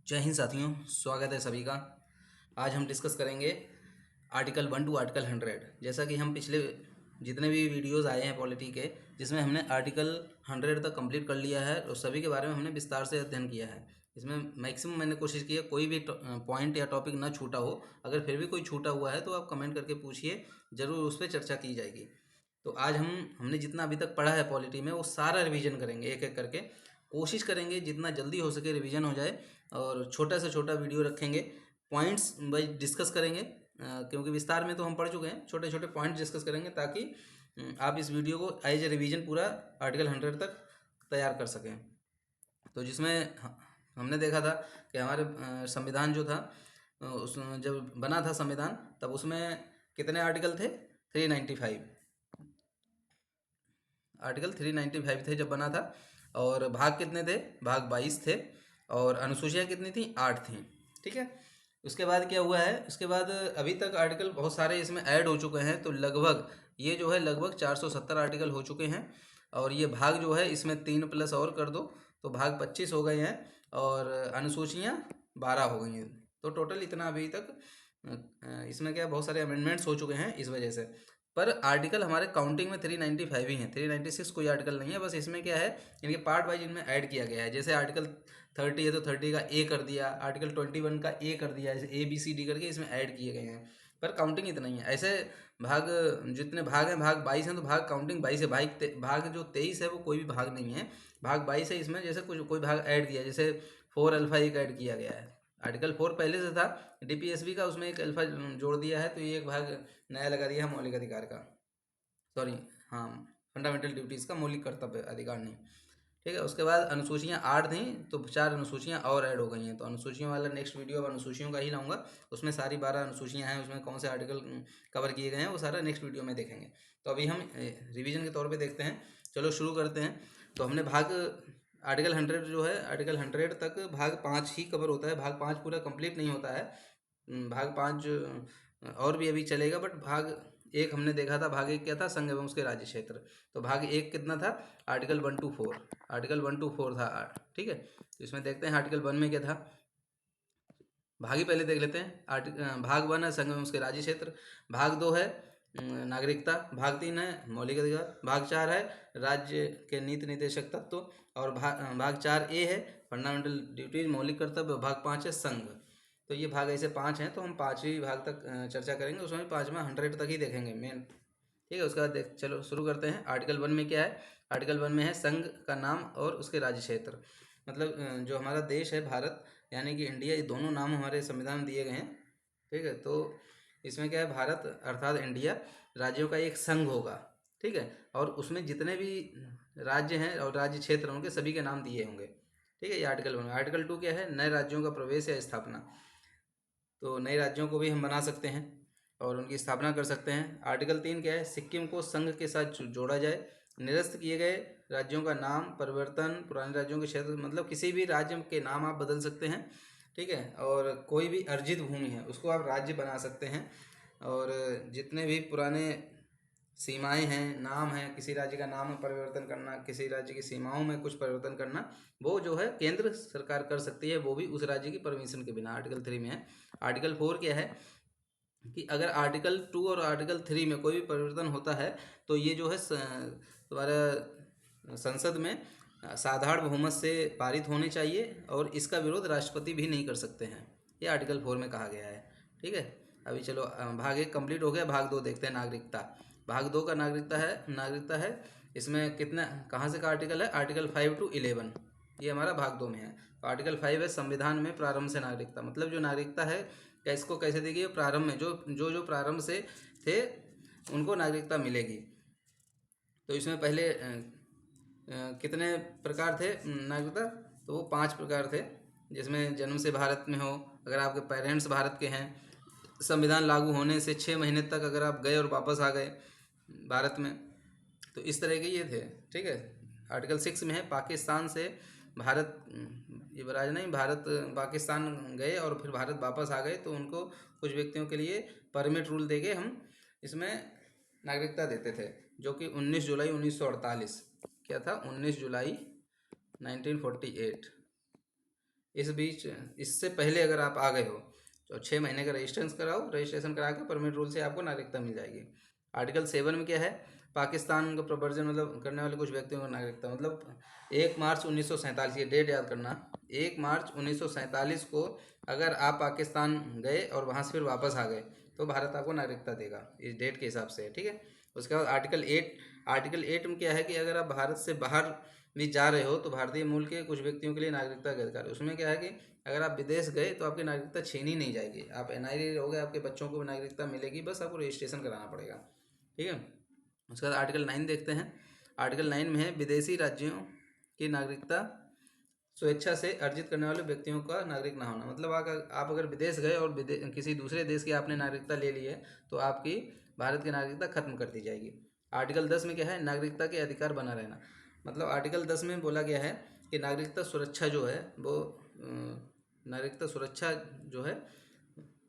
जय हिंद साथियों, स्वागत है सभी का। आज हम डिस्कस करेंगे आर्टिकल 1 टू आर्टिकल 100। जैसा कि हम पिछले जितने भी वीडियोस आए हैं पॉलिटी के, जिसमें हमने आर्टिकल 100 तक कंप्लीट कर लिया है और सभी के बारे में हमने विस्तार से अध्ययन किया है। इसमें मैक्सिमम मैंने कोशिश की है कोई भी पॉइंट या टॉपिक ना छूटा हो। अगर फिर भी कोई छूटा हुआ है तो आप कमेंट करके पूछिए, ज़रूर उस पर चर्चा की जाएगी। तो आज हमने जितना अभी तक पढ़ा है पॉलिटी में वो सारा रिवीजन करेंगे एक एक करके। कोशिश करेंगे जितना जल्दी हो सके रिवीजन हो जाए, और छोटा से छोटा वीडियो रखेंगे, पॉइंट्स वाइज डिस्कस करेंगे। क्योंकि विस्तार में तो हम पढ़ चुके हैं, छोटे छोटे पॉइंट्स डिस्कस करेंगे ताकि आप इस वीडियो को एज ए रिवीजन पूरा आर्टिकल 100 तक तैयार कर सकें। तो जिसमें हमने देखा था कि हमारे संविधान जो था, उस जब बना था संविधान तब उसमें कितने आर्टिकल थे? 395 आर्टिकल 395 थे जब बना था। और भाग कितने थे? भाग 22 थे। और अनुसूचियाँ कितनी थी? 8 थी। ठीक है। उसके बाद क्या हुआ है? उसके बाद अभी तक आर्टिकल बहुत सारे इसमें ऐड हो चुके हैं, तो लगभग ये जो है लगभग 470 आर्टिकल हो चुके हैं। और ये भाग जो है इसमें 3 प्लस और कर दो तो भाग 25 हो गए हैं, और अनुसूचियाँ 12 हो गई हैं। तो टोटल इतना अभी तक इसमें क्या बहुत सारे अमेंडमेंट्स हो चुके हैं इस वजह से। पर आर्टिकल हमारे काउंटिंग में 395 ही हैं, 396 कोई आर्टिकल नहीं है। बस इसमें क्या है, इनके पार्ट वाइज इनमें ऐड किया गया है। जैसे आर्टिकल 30 है तो 30 का ए कर दिया, आर्टिकल 21 का ए कर दिया, जैसे ABCD करके इसमें ऐड किए गए हैं। पर काउंटिंग इतना ही है। ऐसे भाग जितने भाग हैं, भाग 22 हैं तो भाग काउंटिंग 22 है। भाग जो 23 है वो कोई भी भाग नहीं है, भाग 22 है। इसमें जैसे कुछ कोई भाग ऐड किया, जैसे 4 अल्फा एक ऐड किया गया है। आर्टिकल 4 पहले से था DPSB का, उसमें एक अल्फा जोड़ दिया है, तो ये एक भाग नया लगा दिया है, मौलिक अधिकार का। सॉरी, हाँ, फंडामेंटल ड्यूटीज़ का, मौलिक कर्तव्य अधिकार नहीं। ठीक है। उसके बाद अनुसूचियाँ 8 थी तो 4 अनुसूचियाँ और ऐड हो गई हैं। तो अनुसूचियों वाला नेक्स्ट वीडियो अब अनुसूचियों का ही लाऊंगा। उसमें सारी 12 अनुसूचियाँ हैं, उसमें कौन से आर्टिकल कवर किए गए हैं वो सारा नेक्स्ट वीडियो में देखेंगे। तो अभी हम रिवीजन के तौर पे देखते हैं। चलो शुरू करते हैं। तो हमने भाग आर्टिकल 100 जो है, आर्टिकल 100 तक भाग 5 ही कवर होता है। भाग 5 पूरा कंप्लीट नहीं होता है। भाग 5 और भी अभी चलेगा, बट भाग 1 हमने देखा था। भाग 1 क्या था? संघ एवं उसके राज्य क्षेत्र। तो भाग 1 कितना था? आर्टिकल 1 टू 4, आर्टिकल 1 टू 4 था। ठीक है। तो इसमें देखते हैं आर्टिकल 1 में क्या था। भाग ही पहले देख लेते हैं। भाग 1 है संघ एवं उसके राज्य क्षेत्र। भाग 2 है नागरिकता। भाग 3 है मौलिक अधिकार। भाग 4 है राज्य के नीति निर्देशक तत्व। और भाग 4A है फंडामेंटल ड्यूटीज, मौलिक कर्तव्य। भाग 5 है संघ। तो ये भाग ऐसे 5 हैं, तो हम 5 ही भाग तक चर्चा करेंगे। उसमें 5वां 100 तक ही देखेंगे मेन। ठीक है। उसके बाद देख चलो शुरू करते हैं। आर्टिकल 1 में क्या है? आर्टिकल 1 में है संघ का नाम और उसके राज्य क्षेत्र। मतलब जो हमारा देश है भारत, यानी कि इंडिया, ये दोनों नाम हमारे संविधान में दिए गए हैं। ठीक है। तो इसमें क्या है, भारत अर्थात इंडिया राज्यों का एक संघ होगा। ठीक है। और उसमें जितने भी राज्य हैं और राज्य क्षेत्र होंगे सभी के नाम दिए होंगे। ठीक है। ये आर्टिकल 1। आर्टिकल 2 क्या है? नए राज्यों का प्रवेश या स्थापना। तो नए राज्यों को भी हम बना सकते हैं और उनकी स्थापना कर सकते हैं। आर्टिकल 3 क्या है? सिक्किम को संघ के साथ जोड़ा जाए। निरस्त किए गए राज्यों का नाम परिवर्तन, पुराने राज्यों के क्षेत्र, मतलब किसी भी राज्य के नाम आप बदल सकते हैं। ठीक है। और कोई भी अर्जित भूमि है उसको आप राज्य बना सकते हैं। और जितने भी पुराने सीमाएं हैं, नाम है, किसी राज्य का नाम में परिवर्तन करना, किसी राज्य की सीमाओं में कुछ परिवर्तन करना, वो जो है केंद्र सरकार कर सकती है, वो भी उस राज्य की परमिशन के बिना। आर्टिकल 3 में है। आर्टिकल 4 क्या है कि अगर आर्टिकल 2 और आर्टिकल 3 में कोई भी परिवर्तन होता है तो ये जो है तुम्हारा संसद में साधारण बहुमत से पारित होने चाहिए, और इसका विरोध राष्ट्रपति भी नहीं कर सकते हैं। ये आर्टिकल 4 में कहा गया है। ठीक है। अभी चलो भाग 1 कंप्लीट हो गया। भाग 2 देखते हैं, नागरिकता। भाग 2 का नागरिकता है। इसमें कितना, कहाँ से का आर्टिकल है? आर्टिकल 5 टू 11 ये हमारा भाग 2 में है। तो आर्टिकल 5 है संविधान में प्रारंभ से नागरिकता। मतलब जो नागरिकता है इसको कैसे देगी? प्रारंभ में जो प्रारंभ से थे उनको नागरिकता मिलेगी। तो इसमें पहले कितने प्रकार थे नागरिकता? तो वो 5 प्रकार थे, जिसमें जन्म से भारत में हो, अगर आपके पेरेंट्स भारत के हैं, संविधान लागू होने से 6 महीने तक अगर आप गए और वापस आ गए भारत में, तो इस तरह के ये थे। ठीक है। आर्टिकल 6 में है पाकिस्तान से भारत, ये बराज नहीं, भारत पाकिस्तान गए और फिर भारत वापस आ गए तो उनको कुछ व्यक्तियों के लिए परमिट रूल देके हम इसमें नागरिकता देते थे, जो कि 19 जुलाई 1948 क्या था? 19 जुलाई 1948 इस बीच इससे पहले अगर आप आ गए हो तो 6 महीने का रजिस्ट्रेशन कराओ, रजिस्ट्रेशन करा के परमिट रूल से आपको नागरिकता मिल जाएगी। आर्टिकल 7 में क्या है, पाकिस्तान का प्रवर्जन मतलब करने वाले कुछ व्यक्तियों को नागरिकता मतलब 1 मार्च 1947, ये डेट याद करना, 1 मार्च 1947 को अगर आप पाकिस्तान गए और वहाँ से फिर वापस आ गए तो भारत आपको नागरिकता देगा इस डेट के हिसाब से, ठीक है। उसके बाद आर्टिकल 8 में क्या है कि अगर आप भारत से बाहर भी जा रहे हो तो भारतीय मूल के कुछ व्यक्तियों के लिए नागरिकता का अधिकार है। उसमें क्या है कि अगर आप विदेश गए तो आपकी नागरिकता छीनी नहीं जाएगी, आप NIA रहोगे, आपके बच्चों को भी नागरिकता मिलेगी, बस आपको रजिस्ट्रेशन कराना पड़ेगा, ठीक है। उसके बाद आर्टिकल 9 देखते हैं। आर्टिकल 9 में है विदेशी राज्यों की नागरिकता स्वेच्छा से अर्जित करने वाले व्यक्तियों का नागरिक ना होना, मतलब आप अगर विदेश गए और किसी दूसरे देश की आपने नागरिकता ले ली है तो आपकी भारत की नागरिकता खत्म कर दी जाएगी। आर्टिकल 10 में क्या है, नागरिकता के अधिकार बना रहना, मतलब आर्टिकल 10 में बोला गया है कि नागरिकता सुरक्षा जो है वो नागरिकता सुरक्षा जो है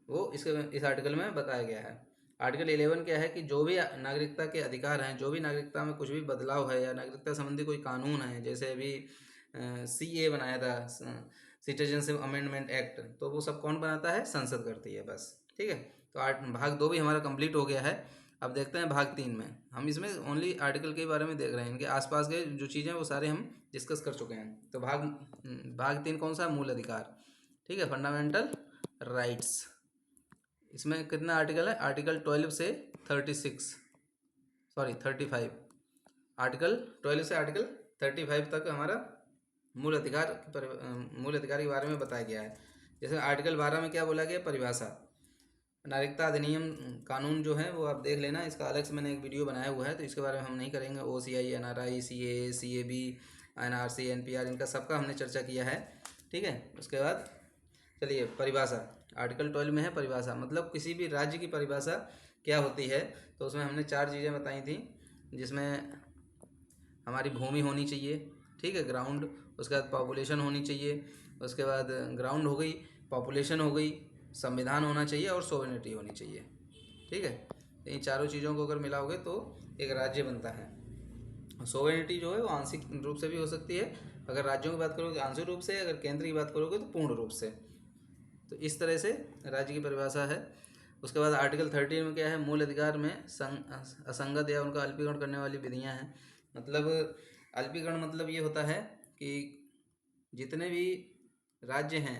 वो इस आर्टिकल में बताया गया है। आर्टिकल 11 क्या है कि जो भी नागरिकता के अधिकार हैं, जो भी नागरिकता में कुछ भी बदलाव है या नागरिकता संबंधी कोई कानून है, जैसे अभी CA बनाया था, सिटीजनशिप अमेंडमेंट एक्ट, तो वो सब कौन बनाता है, संसद करती है बस, ठीक है। तो भाग 2 भी हमारा कंप्लीट हो गया है। अब देखते हैं भाग 3 में, हम इसमें ओनली आर्टिकल के बारे में देख रहे हैं, इनके आसपास के जो चीज़ें वो सारे हम डिस्कस कर चुके हैं। तो भाग 3 कौन सा, मूल अधिकार, ठीक है, फंडामेंटल राइट्स। इसमें कितना आर्टिकल है, आर्टिकल 12 से 35, आर्टिकल 12 से आर्टिकल 35 तक हमारा मूल अधिकार के बारे में बताया गया है। जैसे आर्टिकल 12 में क्या बोला गया, परिभाषा, नागरिकता अधिनियम कानून जो है वो आप देख लेना, इसका अलग से मैंने एक वीडियो बनाया हुआ है, तो इसके बारे में हम नहीं करेंगे। OCI, NRI, CAA, CAB, NRC, NPR, इनका सबका हमने चर्चा किया है, ठीक है। उसके बाद चलिए परिभाषा, आर्टिकल 12 में है परिभाषा, मतलब किसी भी राज्य की परिभाषा क्या होती है, तो उसमें हमने 4 चीज़ें बताई थी, जिसमें हमारी भूमि होनी चाहिए, ठीक है, ग्राउंड, उसके बाद पॉपुलेशन होनी चाहिए, उसके बाद ग्राउंड हो गई, पॉपुलेशन हो गई, संविधान होना चाहिए और सोवरेनिटी होनी चाहिए, ठीक है। तो इन चारों चीज़ों को अगर मिलाओगे तो एक राज्य बनता है। सोवरेनिटी जो है वो आंशिक रूप से भी हो सकती है, अगर राज्यों की बात करोगे आंशिक रूप से, अगर केंद्र की बात करोगे तो पूर्ण रूप से। तो इस तरह से राज्य की परिभाषा है। उसके बाद आर्टिकल 13 में क्या है, मूल अधिकार में असंगत या उनका अल्पीकरण करने वाली विधियां हैं, मतलब अल्पीकरण मतलब ये होता है कि जितने भी राज्य हैं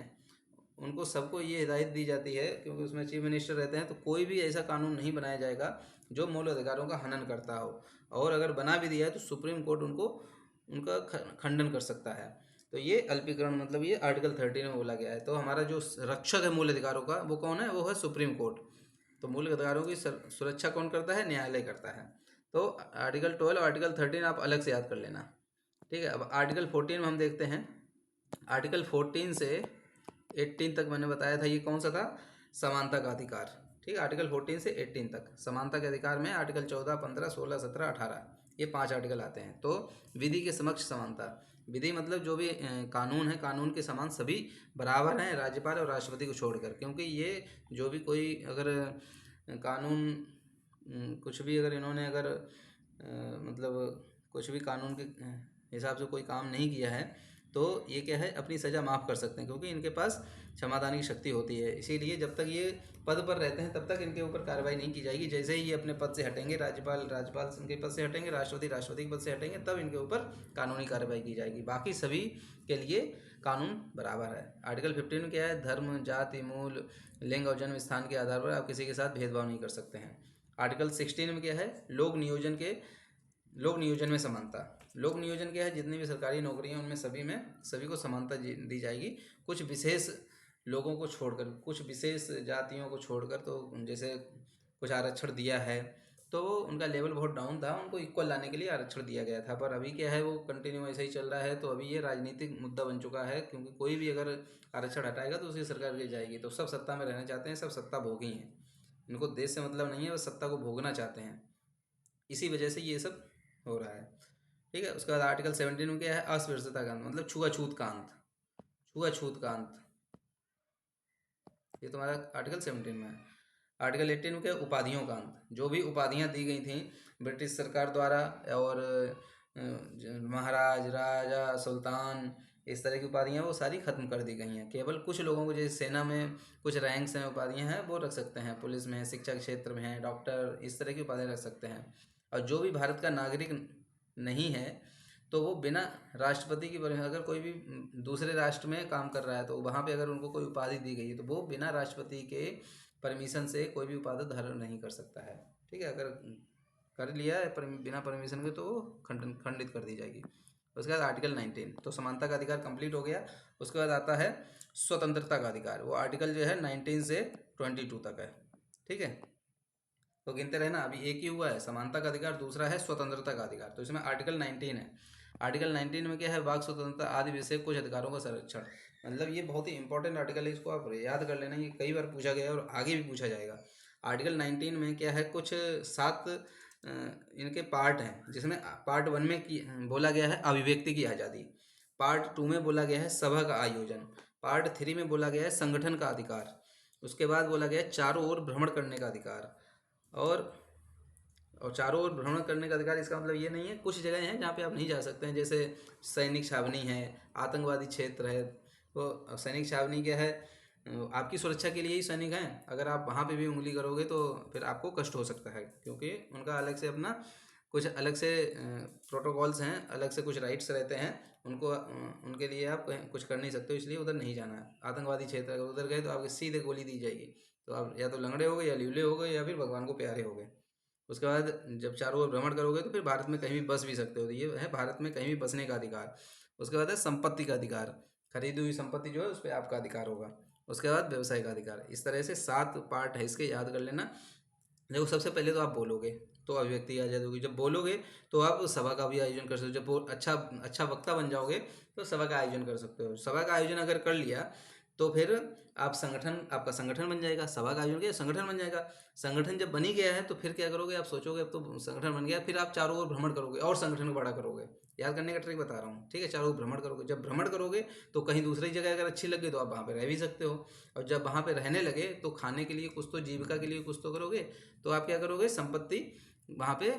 उनको सबको ये हिदायत दी जाती है, क्योंकि उसमें चीफ मिनिस्टर रहते हैं, तो कोई भी ऐसा कानून नहीं बनाया जाएगा जो मूल अधिकारों का हनन करता हो, और अगर बना भी दिया है तो सुप्रीम कोर्ट उनका खंडन कर सकता है। तो ये अल्पीकरण मतलब ये आर्टिकल 13 में बोला गया है। तो हमारा जो रक्षक है मूल अधिकारों का वो कौन है, वो है सुप्रीम कोर्ट। तो मूल अधिकारों की सुरक्षा कौन करता है, न्यायालय करता है। तो आर्टिकल 12 और आर्टिकल 13 आप अलग से याद कर लेना, ठीक है। अब आर्टिकल 14 में हम देखते हैं, आर्टिकल 14 से 18 तक मैंने बताया था, ये कौन सा था, समानता का अधिकार, ठीक है। आर्टिकल 14 से 18 तक समानता के अधिकार में आर्टिकल 14, 15, 16, 17, 18 ये 5 आर्टिकल आते हैं। तो विधि के समक्ष समानता, विधि मतलब जो भी कानून है, कानून के समान सभी बराबर हैं राज्यपाल और राष्ट्रपति को छोड़कर, क्योंकि ये जो भी कोई अगर कानून कुछ भी अगर इन्होंने अगर मतलब कुछ भी कानून के हिसाब से कोई काम नहीं किया है तो ये क्या है, अपनी सज़ा माफ़ कर सकते हैं, क्योंकि इनके पास क्षमादान की शक्ति होती है। इसीलिए जब तक ये पद पर रहते हैं तब तक इनके ऊपर कार्रवाई नहीं की जाएगी। जैसे ही ये अपने पद से हटेंगे, राज्यपाल उनके पद से हटेंगे, राष्ट्रपति के पद से हटेंगे, तब इनके ऊपर कानूनी कार्रवाई की जाएगी। बाकी सभी के लिए कानून बराबर है। आर्टिकल 15 में क्या है, धर्म, जाति, मूल, लिंग और जन्म स्थान के आधार पर आप किसी के साथ भेदभाव नहीं कर सकते हैं। आर्टिकल 16 में क्या है, लोक नियोजन में समानता। लोक नियोजन क्या है, जितनी भी सरकारी नौकरियां उनमें सभी को समानता दी जाएगी, कुछ विशेष लोगों को छोड़कर, कुछ विशेष जातियों को छोड़कर। तो जैसे कुछ आरक्षण दिया है तो उनका लेवल बहुत डाउन था, उनको इक्वल लाने के लिए आरक्षण दिया गया था, पर अभी क्या है वो कंटिन्यू ऐसा ही चल रहा है। तो अभी ये राजनीतिक मुद्दा बन चुका है, क्योंकि कोई भी अगर आरक्षण हटाएगा तो उसकी सरकार गिर जाएगी। तो सब सत्ता में रहना चाहते हैं, सब सत्ता भोगी हैं, इनको देश से मतलब नहीं है, वो सत्ता को भोगना चाहते हैं। इसी वजह से ये सब हो रहा है, ठीक है। उसके बाद आर्टिकल 17 में क्या है, अस्पृश्यता का अंत, मतलब छुआछूत का अंत, छुआछूत का अंत, ये तुम्हारा आर्टिकल 17 में है। आर्टिकल 18 में क्या है, उपाधियों का अंत, जो भी उपाधियां दी गई थी ब्रिटिश सरकार द्वारा, और महाराज, राजा, सुल्तान, इस तरह की उपाधियाँ वो सारी खत्म कर दी गई हैं। केवल कुछ लोगों को, जैसे सेना में कुछ रैंक्स हैं, उपाधियाँ हैं, वो रख सकते हैं, पुलिस में, शिक्षा के क्षेत्र में है, डॉक्टर, इस तरह की उपाधियाँ रख सकते हैं। और जो भी भारत का नागरिक नहीं है तो वो बिना राष्ट्रपति की अगर कोई भी दूसरे राष्ट्र में काम कर रहा है तो वहाँ पे अगर उनको कोई उपाधि दी गई है तो वो बिना राष्ट्रपति के परमिशन से कोई भी उपाधि धारण नहीं कर सकता है। ठीक है, अगर कर लिया है बिना परमिशन के तो वो खंडित कर दी जाएगी। उसके बाद आर्टिकल 19, तो समानता का अधिकार कंप्लीट हो गया। उसके बाद आता है स्वतंत्रता का अधिकार। वो आर्टिकल जो है 19 से 22 तक है। ठीक है, तो गिनते रहे ना, अभी एक ही हुआ है समानता का अधिकार, दूसरा है स्वतंत्रता का अधिकार। तो इसमें आर्टिकल 19 है। आर्टिकल 19 में क्या है, वाक स्वतंत्रता आदि विषय कुछ अधिकारों का संरक्षण। मतलब ये बहुत ही इंपॉर्टेंट आर्टिकल है, इसको आप याद कर लेना, ये कई बार पूछा गया है और आगे भी पूछा जाएगा। आर्टिकल 19 में क्या है, कुछ 7 इनके पार्ट हैं, जिसमें पार्ट 1 में बोला गया है अभिव्यक्ति की आज़ादी, पार्ट 2 में बोला गया है सभा का आयोजन, पार्ट 3 में बोला गया है संगठन का अधिकार, उसके बाद बोला गया है चारों ओर भ्रमण करने का अधिकार। और चारों ओर भ्रमण करने का अधिकार, इसका मतलब ये नहीं है, कुछ जगह हैं जहाँ पे आप नहीं जा सकते हैं, जैसे सैनिक छावनी है, आतंकवादी क्षेत्र है। तो सैनिक छावनी क्या है, आपकी सुरक्षा के लिए ही सैनिक हैं। अगर आप वहाँ पे भी उंगली करोगे तो फिर आपको कष्ट हो सकता है, क्योंकि उनका अलग से अपना कुछ अलग से प्रोटोकॉल्स हैं, अलग से कुछ राइट्स रहते हैं उनको, उनके लिए आप कुछ कर नहीं सकते हो, इसलिए उधर नहीं जाना है। आतंकवादी क्षेत्र अगर उधर गए तो आपको सीधे गोली दी जाएगी, तो आप या तो लंगड़े हो गए, या ल्यूले हो गए, या फिर भगवान को प्यारे हो गए। उसके बाद जब चारों ओर भ्रमण करोगे तो फिर भारत में कहीं भी बस भी सकते हो, तो ये है भारत में कहीं भी बसने का अधिकार। उसके बाद है संपत्ति का अधिकार, खरीदी हुई संपत्ति जो है उस पर आपका अधिकार होगा। उसके बाद व्यवसाय का अधिकार। इस तरह से 7 पार्ट है इसके, याद कर लेना। देखो, सबसे पहले तो आप बोलोगे तो अभिव्यक्ति आज़ादी होगी, जब बोलोगे तो आप सभा का भी आयोजन कर सकते हो, जब अच्छा अच्छा वक्ता बन जाओगे तो सभा का आयोजन कर सकते हो। सभा का आयोजन अगर कर लिया तो फिर आप संगठन, आपका संगठन बन जाएगा। सभा का आयोजन किया, संगठन बन जाएगा। संगठन जब बन ही गया है तो फिर क्या करोगे, आप सोचोगे अब तो संगठन बन गया, फिर आप चारों ओर भ्रमण करोगे और संगठन को बड़ा करोगे। याद करने का ट्रिक बता रहा हूँ, ठीक है। चारों ओर भ्रमण करोगे, जब भ्रमण करोगे तो कहीं दूसरी जगह अगर अच्छी लगे तो आप वहाँ पर रह भी सकते हो। और जब वहाँ पे रहने लगे तो खाने के लिए कुछ तो, जीविका के लिए कुछ तो करोगे, तो आप क्या करोगे, संपत्ति वहाँ पे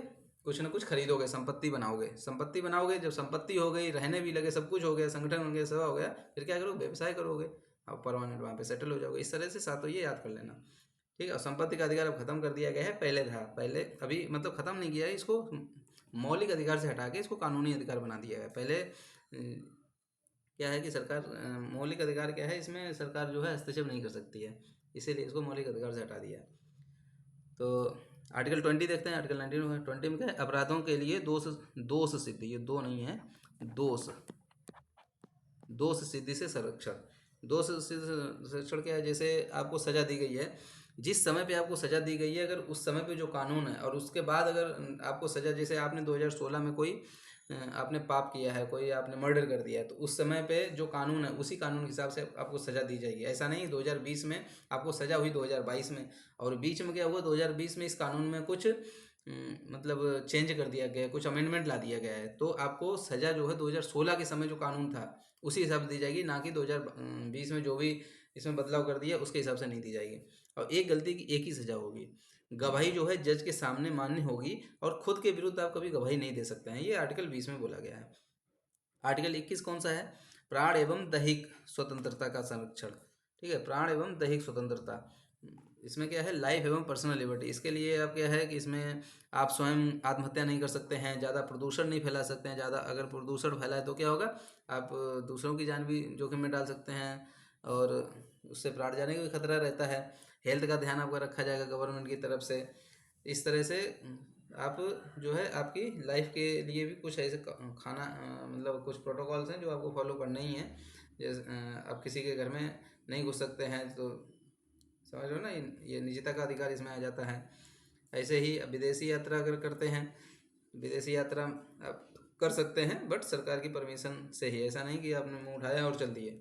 कुछ ना कुछ खरीदोगे, संपत्ति बनाओगे। संपत्ति बनाओगे, जब संपत्ति हो गई, रहने भी लगे, सब कुछ हो गया, संगठन बन गया, सब हो गया, फिर क्या करोगे, व्यवसाय करोगे, आप परमानेंट वहाँ पे सेटल हो जाओगे। इस तरह से सातों ये याद कर लेना, ठीक है। और संपत्ति का अधिकार अब खत्म कर दिया गया है, पहले था, पहले अभी मतलब खत्म नहीं किया है इसको, मौलिक अधिकार से हटा के इसको कानूनी अधिकार बना दिया है। पहले क्या है कि सरकार, मौलिक अधिकार क्या है, इसमें सरकार जो है हस्तक्षेप नहीं कर सकती है, इसीलिए इसको मौलिक अधिकार से हटा दिया। तो आर्टिकल 20 देखते हैं। आर्टिकल 20 में क्या है, अपराधों के लिए दोष दोष सिद्धि, ये दो नहीं है, दोष दोष सिद्धि से संरक्षण। दोष सिद्धि से संरक्षण क्या है, जैसे आपको सजा दी गई है, जिस समय पे आपको सजा दी गई है, अगर उस समय पे जो कानून है और उसके बाद अगर आपको सजा, जैसे आपने 2016 में कोई आपने पाप किया है, कोई आपने मर्डर कर दिया है, तो उस समय पे जो कानून है उसी कानून के हिसाब से आपको सजा दी जाएगी। ऐसा नहीं 2020 में आपको सजा हुई 2022 में, और बीच में क्या हुआ, 2020 में इस कानून में कुछ मतलब चेंज कर दिया गया है, कुछ अमेंडमेंट ला दिया गया है, तो आपको सजा जो है 2016 के समय जो कानून था उसी हिसाब से दी जाएगी, ना कि 2020 में जो भी इसमें बदलाव कर दिया उसके हिसाब से नहीं दी जाएगी। और एक गलती की एक ही सजा होगी, गवाही जो है जज के सामने मान्य होगी, और खुद के विरुद्ध आप कभी गवाही नहीं दे सकते हैं। ये आर्टिकल 20 में बोला गया है। आर्टिकल 21 कौन सा है, प्राण एवं दैहिक स्वतंत्रता का संरक्षण, ठीक है। प्राण एवं दैहिक स्वतंत्रता, इसमें क्या है, लाइफ एवं पर्सनल लिबर्टी। इसके लिए आप क्या है कि इसमें आप स्वयं आत्महत्या नहीं कर सकते हैं, ज़्यादा प्रदूषण नहीं फैला सकते हैं, ज़्यादा अगर प्रदूषण फैलाए तो क्या होगा, आप दूसरों की जान भी जोखिम में डाल सकते हैं, और उससे प्राण जाने का भी खतरा रहता है। हेल्थ का ध्यान आपका रखा जाएगा गवर्नमेंट की तरफ से। इस तरह से आप जो है आपकी लाइफ के लिए भी कुछ ऐसे खाना मतलब कुछ प्रोटोकॉल्स हैं जो आपको फॉलो करने ही हैं। जैसे आप किसी के घर में नहीं घुस सकते हैं, तो समझ लो ना, ये निजता का अधिकार इसमें आ जाता है। ऐसे ही विदेशी यात्रा अगर करते हैं, विदेशी यात्रा आप कर सकते हैं, बट सरकार की परमिशन से ही, ऐसा नहीं कि आपने मुंह उठाया और चल दिए।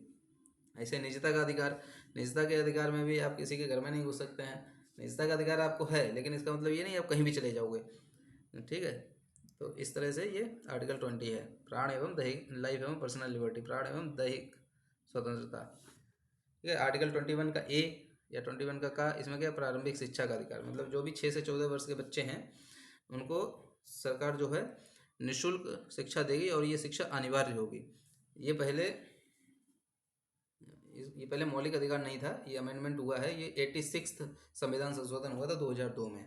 ऐसे निजता का अधिकार, निजता के अधिकार में भी आप किसी के घर में नहीं घुस सकते हैं। निजता का अधिकार आपको है, लेकिन इसका मतलब ये नहीं आप कहीं भी चले जाओगे, ठीक है। तो इस तरह से ये आर्टिकल 20 है, प्राण एवं दैहिक, लाइफ एवं पर्सनल लिबर्टी, प्राण एवं दैहिक स्वतंत्रता, ठीक है। आर्टिकल 21 का ए या 21 का, इसमें क्या, प्रारंभिक शिक्षा का अधिकार, मतलब जो भी 6 से 14 वर्ष के बच्चे हैं उनको सरकार जो है निःशुल्क शिक्षा देगी, और ये शिक्षा अनिवार्य होगी। ये पहले ये पहले मौलिक अधिकार नहीं था, ये अमेंडमेंट हुआ है, ये 86th संविधान संशोधन हुआ था 2002 में।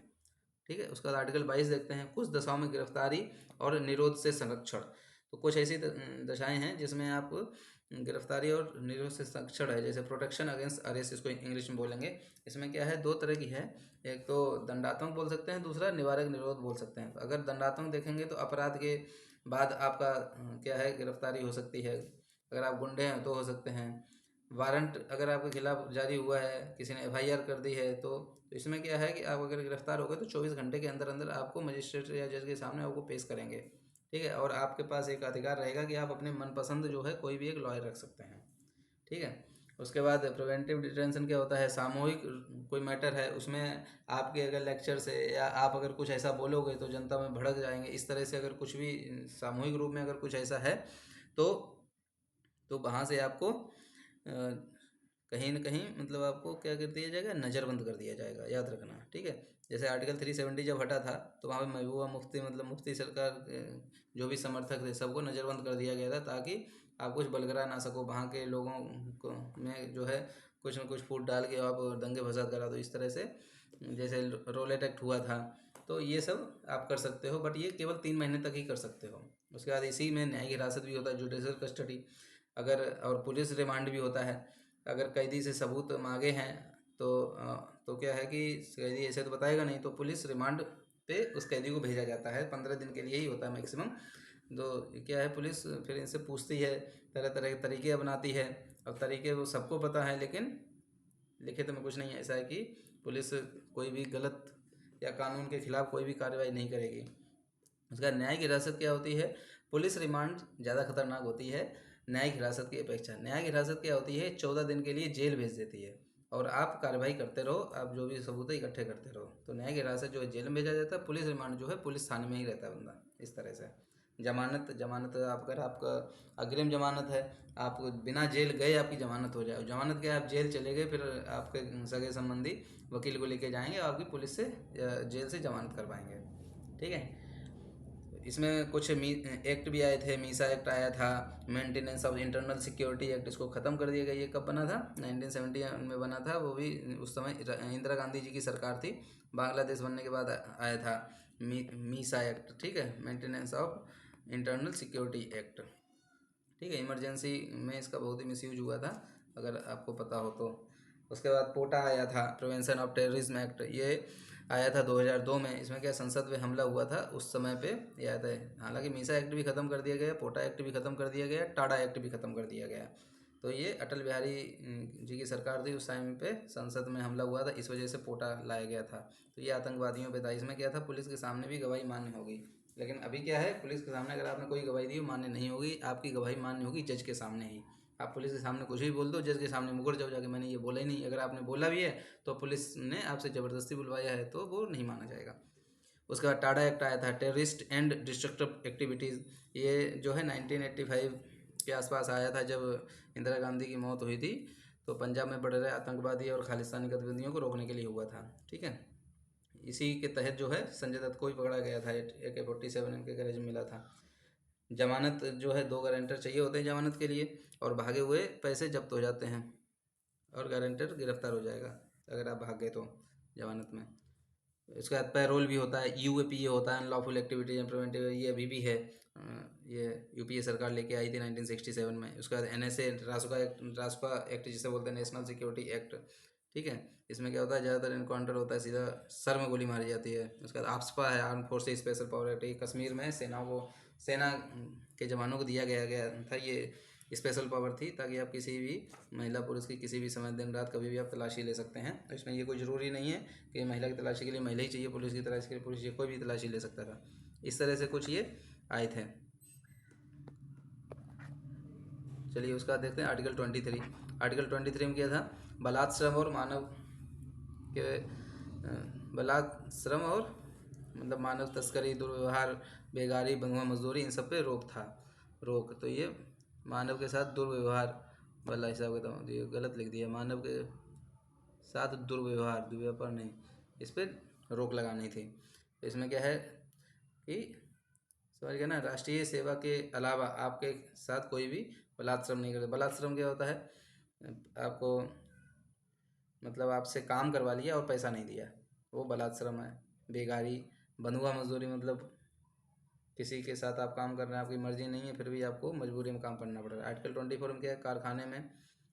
ठीक है, उसका अआर्टिकल 22 देखते हैं, कुछ दशाओं में गिरफ्तारी और निरोध से संरक्षण। तो कुछ ऐसी दशाएं हैं जिसमें आप गिरफ्तारी और निरोध से संरक्षण है, जैसे प्रोटेक्शन अगेंस्ट अरेस्ट, इसको इंग्लिश में बोलेंगे। इसमें क्या है, दो तरह की है, एक तो दंडात्मक बोल सकते हैं, दूसरा निवारक निरोध बोल सकते हैं। अगर दंडात्मक देखेंगे तो अपराध के बाद आपका क्या है, गिरफ्तारी हो सकती है। अगर आप गुंडे हैं तो हो सकते हैं। वारंट अगर आपके खिलाफ जारी हुआ है, किसी ने एफआईआर कर दी है, तो इसमें क्या है कि आप अगर गिरफ्तार हो गए तो 24 घंटे के अंदर अंदर आपको मजिस्ट्रेट या जज के सामने आपको पेश करेंगे। ठीक है, और आपके पास एक अधिकार रहेगा कि आप अपने मनपसंद जो है कोई भी एक लॉयर रख सकते हैं। ठीक है, उसके बाद प्रिवेंटिव डिटेंशन क्या होता है, सामूहिक कोई मैटर है, उसमें आपके अगर लेक्चर से या आप अगर कुछ ऐसा बोलोगे तो जनता में भड़क जाएंगे, इस तरह से अगर कुछ भी सामूहिक रूप में अगर कुछ ऐसा है तो वहाँ से आपको कहीं ना कहीं मतलब आपको क्या कर दिया जाएगा, नज़रबंद कर दिया जाएगा, याद रखना। ठीक है, जैसे आर्टिकल 370 जब हटा था तो वहाँ पे महबूबा मुफ्ती मतलब मुफ्ती सरकार जो भी समर्थक थे सबको नज़रबंद कर दिया गया था, ताकि आप कुछ बलगरा ना सको, वहाँ के लोगों को में जो है कुछ न कुछ फूट डाल के आप दंगे फसाद करा दो, इस तरह से। जैसे रोलेट एक्ट हुआ था, तो ये सब आप कर सकते हो, बट ये केवल 3 महीने तक ही कर सकते हो। उसके बाद इसी में न्यायिक हिरासत भी होता है, जुडिशल कस्टडी, अगर और पुलिस रिमांड भी होता है। अगर कैदी से सबूत मांगे हैं तो क्या है कि कैदी ऐसे तो बताएगा नहीं, तो पुलिस रिमांड पे उस कैदी को भेजा जाता है, 15 दिन के लिए ही होता है मैक्सिमम। तो क्या है, पुलिस फिर इनसे पूछती है, तरह तरह के तरीके अपनाती है। अब तरीके वो सबको पता है, लेकिन लिखित में कुछ नहीं है ऐसा है कि पुलिस कोई भी गलत या कानून के खिलाफ कोई भी कार्रवाई नहीं करेगी। उसका न्यायिक हिरासत क्या होती है, पुलिस रिमांड ज़्यादा खतरनाक होती है न्यायिक हिरासत की अपेक्षा। न्यायिक हिरासत क्या होती है, 14 दिन के लिए जेल भेज देती है और आप कार्रवाई करते रहो, आप जो भी सबूत है इकट्ठे करते रहो। तो न्यायिक हिरासत जो है जेल में भेजा जाता है, पुलिस रिमांड जो है पुलिस थाने में ही रहता है बंदा, इस तरह से। जमानत, जमानत आप अगर आपका अग्रिम जमानत है, आप बिना जेल गए आपकी जमानत हो जाए। जमानत क्या है, आप जेल चले गए, फिर आपके सगे संबंधी वकील को लेके जाएंगे, आपकी पुलिस से जेल से जमानत करवाएंगे। ठीक है, इसमें कुछ एक्ट भी आए थे, मीसा एक्ट आया था, maintenance of internal security act, इसको ख़त्म कर दिया गया। ये कब बना था, 1970 में बना था, वो भी उस समय इंदिरा गांधी जी की सरकार थी, बांग्लादेश बनने के बाद आया था मीसा एक्ट। ठीक है, maintenance of internal security act. ठीक है, इमरजेंसी में इसका बहुत ही मिसयूज हुआ था, अगर आपको पता हो तो। उसके बाद पोटा आया था, प्रिवेंशन ऑफ टेररिज्म एक्ट, ये आया था 2002 में। इसमें क्या संसद में हमला हुआ था उस समय पे, याद है। हालांकि मीसा एक्ट भी ख़त्म कर दिया गया, पोटा एक्ट भी ख़त्म कर दिया गया, टाडा एक्ट भी ख़त्म कर दिया गया। तो ये अटल बिहारी जी की सरकार थी, उस टाइम पे संसद में हमला हुआ था, इस वजह से पोटा लाया गया था। तो ये आतंकवादियों पे था। इसमें क्या था, पुलिस के सामने भी गवाही मान्य होगी, लेकिन अभी क्या है, पुलिस के सामने अगर आपने कोई गवाही दी मान्य नहीं होगी, आपकी गवाही मान्य होगी जज के सामने ही। आप पुलिस के सामने कुछ भी बोल दो, जज के सामने मुकर जाओ जाके, मैंने ये बोला ही नहीं। अगर आपने बोला भी है तो पुलिस ने आपसे ज़बरदस्ती बुलवाया है तो वो नहीं माना जाएगा। उसके बाद टाडा एक्ट आया था, टेररिस्ट एंड डिस्ट्रक्टिव एक्टिविटीज़। ये जो है 1985 के आसपास आया था, जब इंदिरा गांधी की मौत हुई थी। तो पंजाब में बढ़ रहे आतंकवादी और खालिस्तानी गतिविधियों को रोकने के लिए हुआ था। ठीक है, इसी के तहत जो है संजय दत्त को भी पकड़ा गया था, AK-47 इनके गैरेज में मिला था। जमानत जो है, 2 गारंटर चाहिए होते हैं जमानत के लिए, और भागे हुए पैसे जब्त हो जाते हैं और गारंटर गिरफ्तार हो जाएगा अगर आप भाग गए तो जमानत में। इसके बाद पैरोल भी होता है, UAPA होता है, अनलॉफुल एक्टिविटीज एंड प्रिवेंटिव, ये अभी भी है। ये UPA सरकार लेके आई थी 1967 में। उसके बाद NSA, रासुका एक्ट जिसे बोलते हैं, नेशनल सिक्योरिटी एक्ट। ठीक है, इसमें क्या होता है, ज़्यादातर इनकाउंटर होता है, सीधा सर में गोली मारी जाती है। उसके बाद AFSPA है, arm forces special power act, ये कश्मीर में सेना के जवानों को दिया गया था। ये स्पेशल पावर थी ताकि आप किसी भी महिला पुरुष की किसी भी समय दिन रात कभी भी आप तलाशी ले सकते हैं। तो इसमें ये कोई ज़रूरी नहीं है कि महिला की तलाशी के लिए महिला ही चाहिए, पुलिस की तलाशी के लिए पुलिस, कोई भी तलाशी ले सकता था। इस तरह से कुछ ये आए थे। चलिए उसका देखते हैं आर्टिकल 23। आर्टिकल 23 में क्या था, बलात् श्रम और मानव के बलात् श्रम और मतलब मानव तस्करी, दुर्व्यवहार, बेगारी, बंधुआ मजदूरी, इन सब पे रोक। तो ये मानव के साथ दुर्व्यवहार वाला हिसाब किताब, ये गलत लिख दिया, मानव के साथ दुर्व्यवहार, दुर्व्यापार नहीं, इस पर रोक लगानी थी। तो इसमें क्या है कि समझ गए ना, राष्ट्रीय सेवा के अलावा आपके साथ कोई भी बलात् श्रम नहीं करते। बलात् श्रम क्या होता है, आपको मतलब आपसे काम करवा लिया और पैसा नहीं दिया, वो बलात् श्रम है। बेगारी, बंधुआ मजदूरी, मतलब किसी के साथ आप काम कर रहे हैं, आपकी मर्जी नहीं है, फिर भी आपको मजबूरी में काम करना पड़ रहा है। आर्टिकल 24 में क्या है, कारखाने में।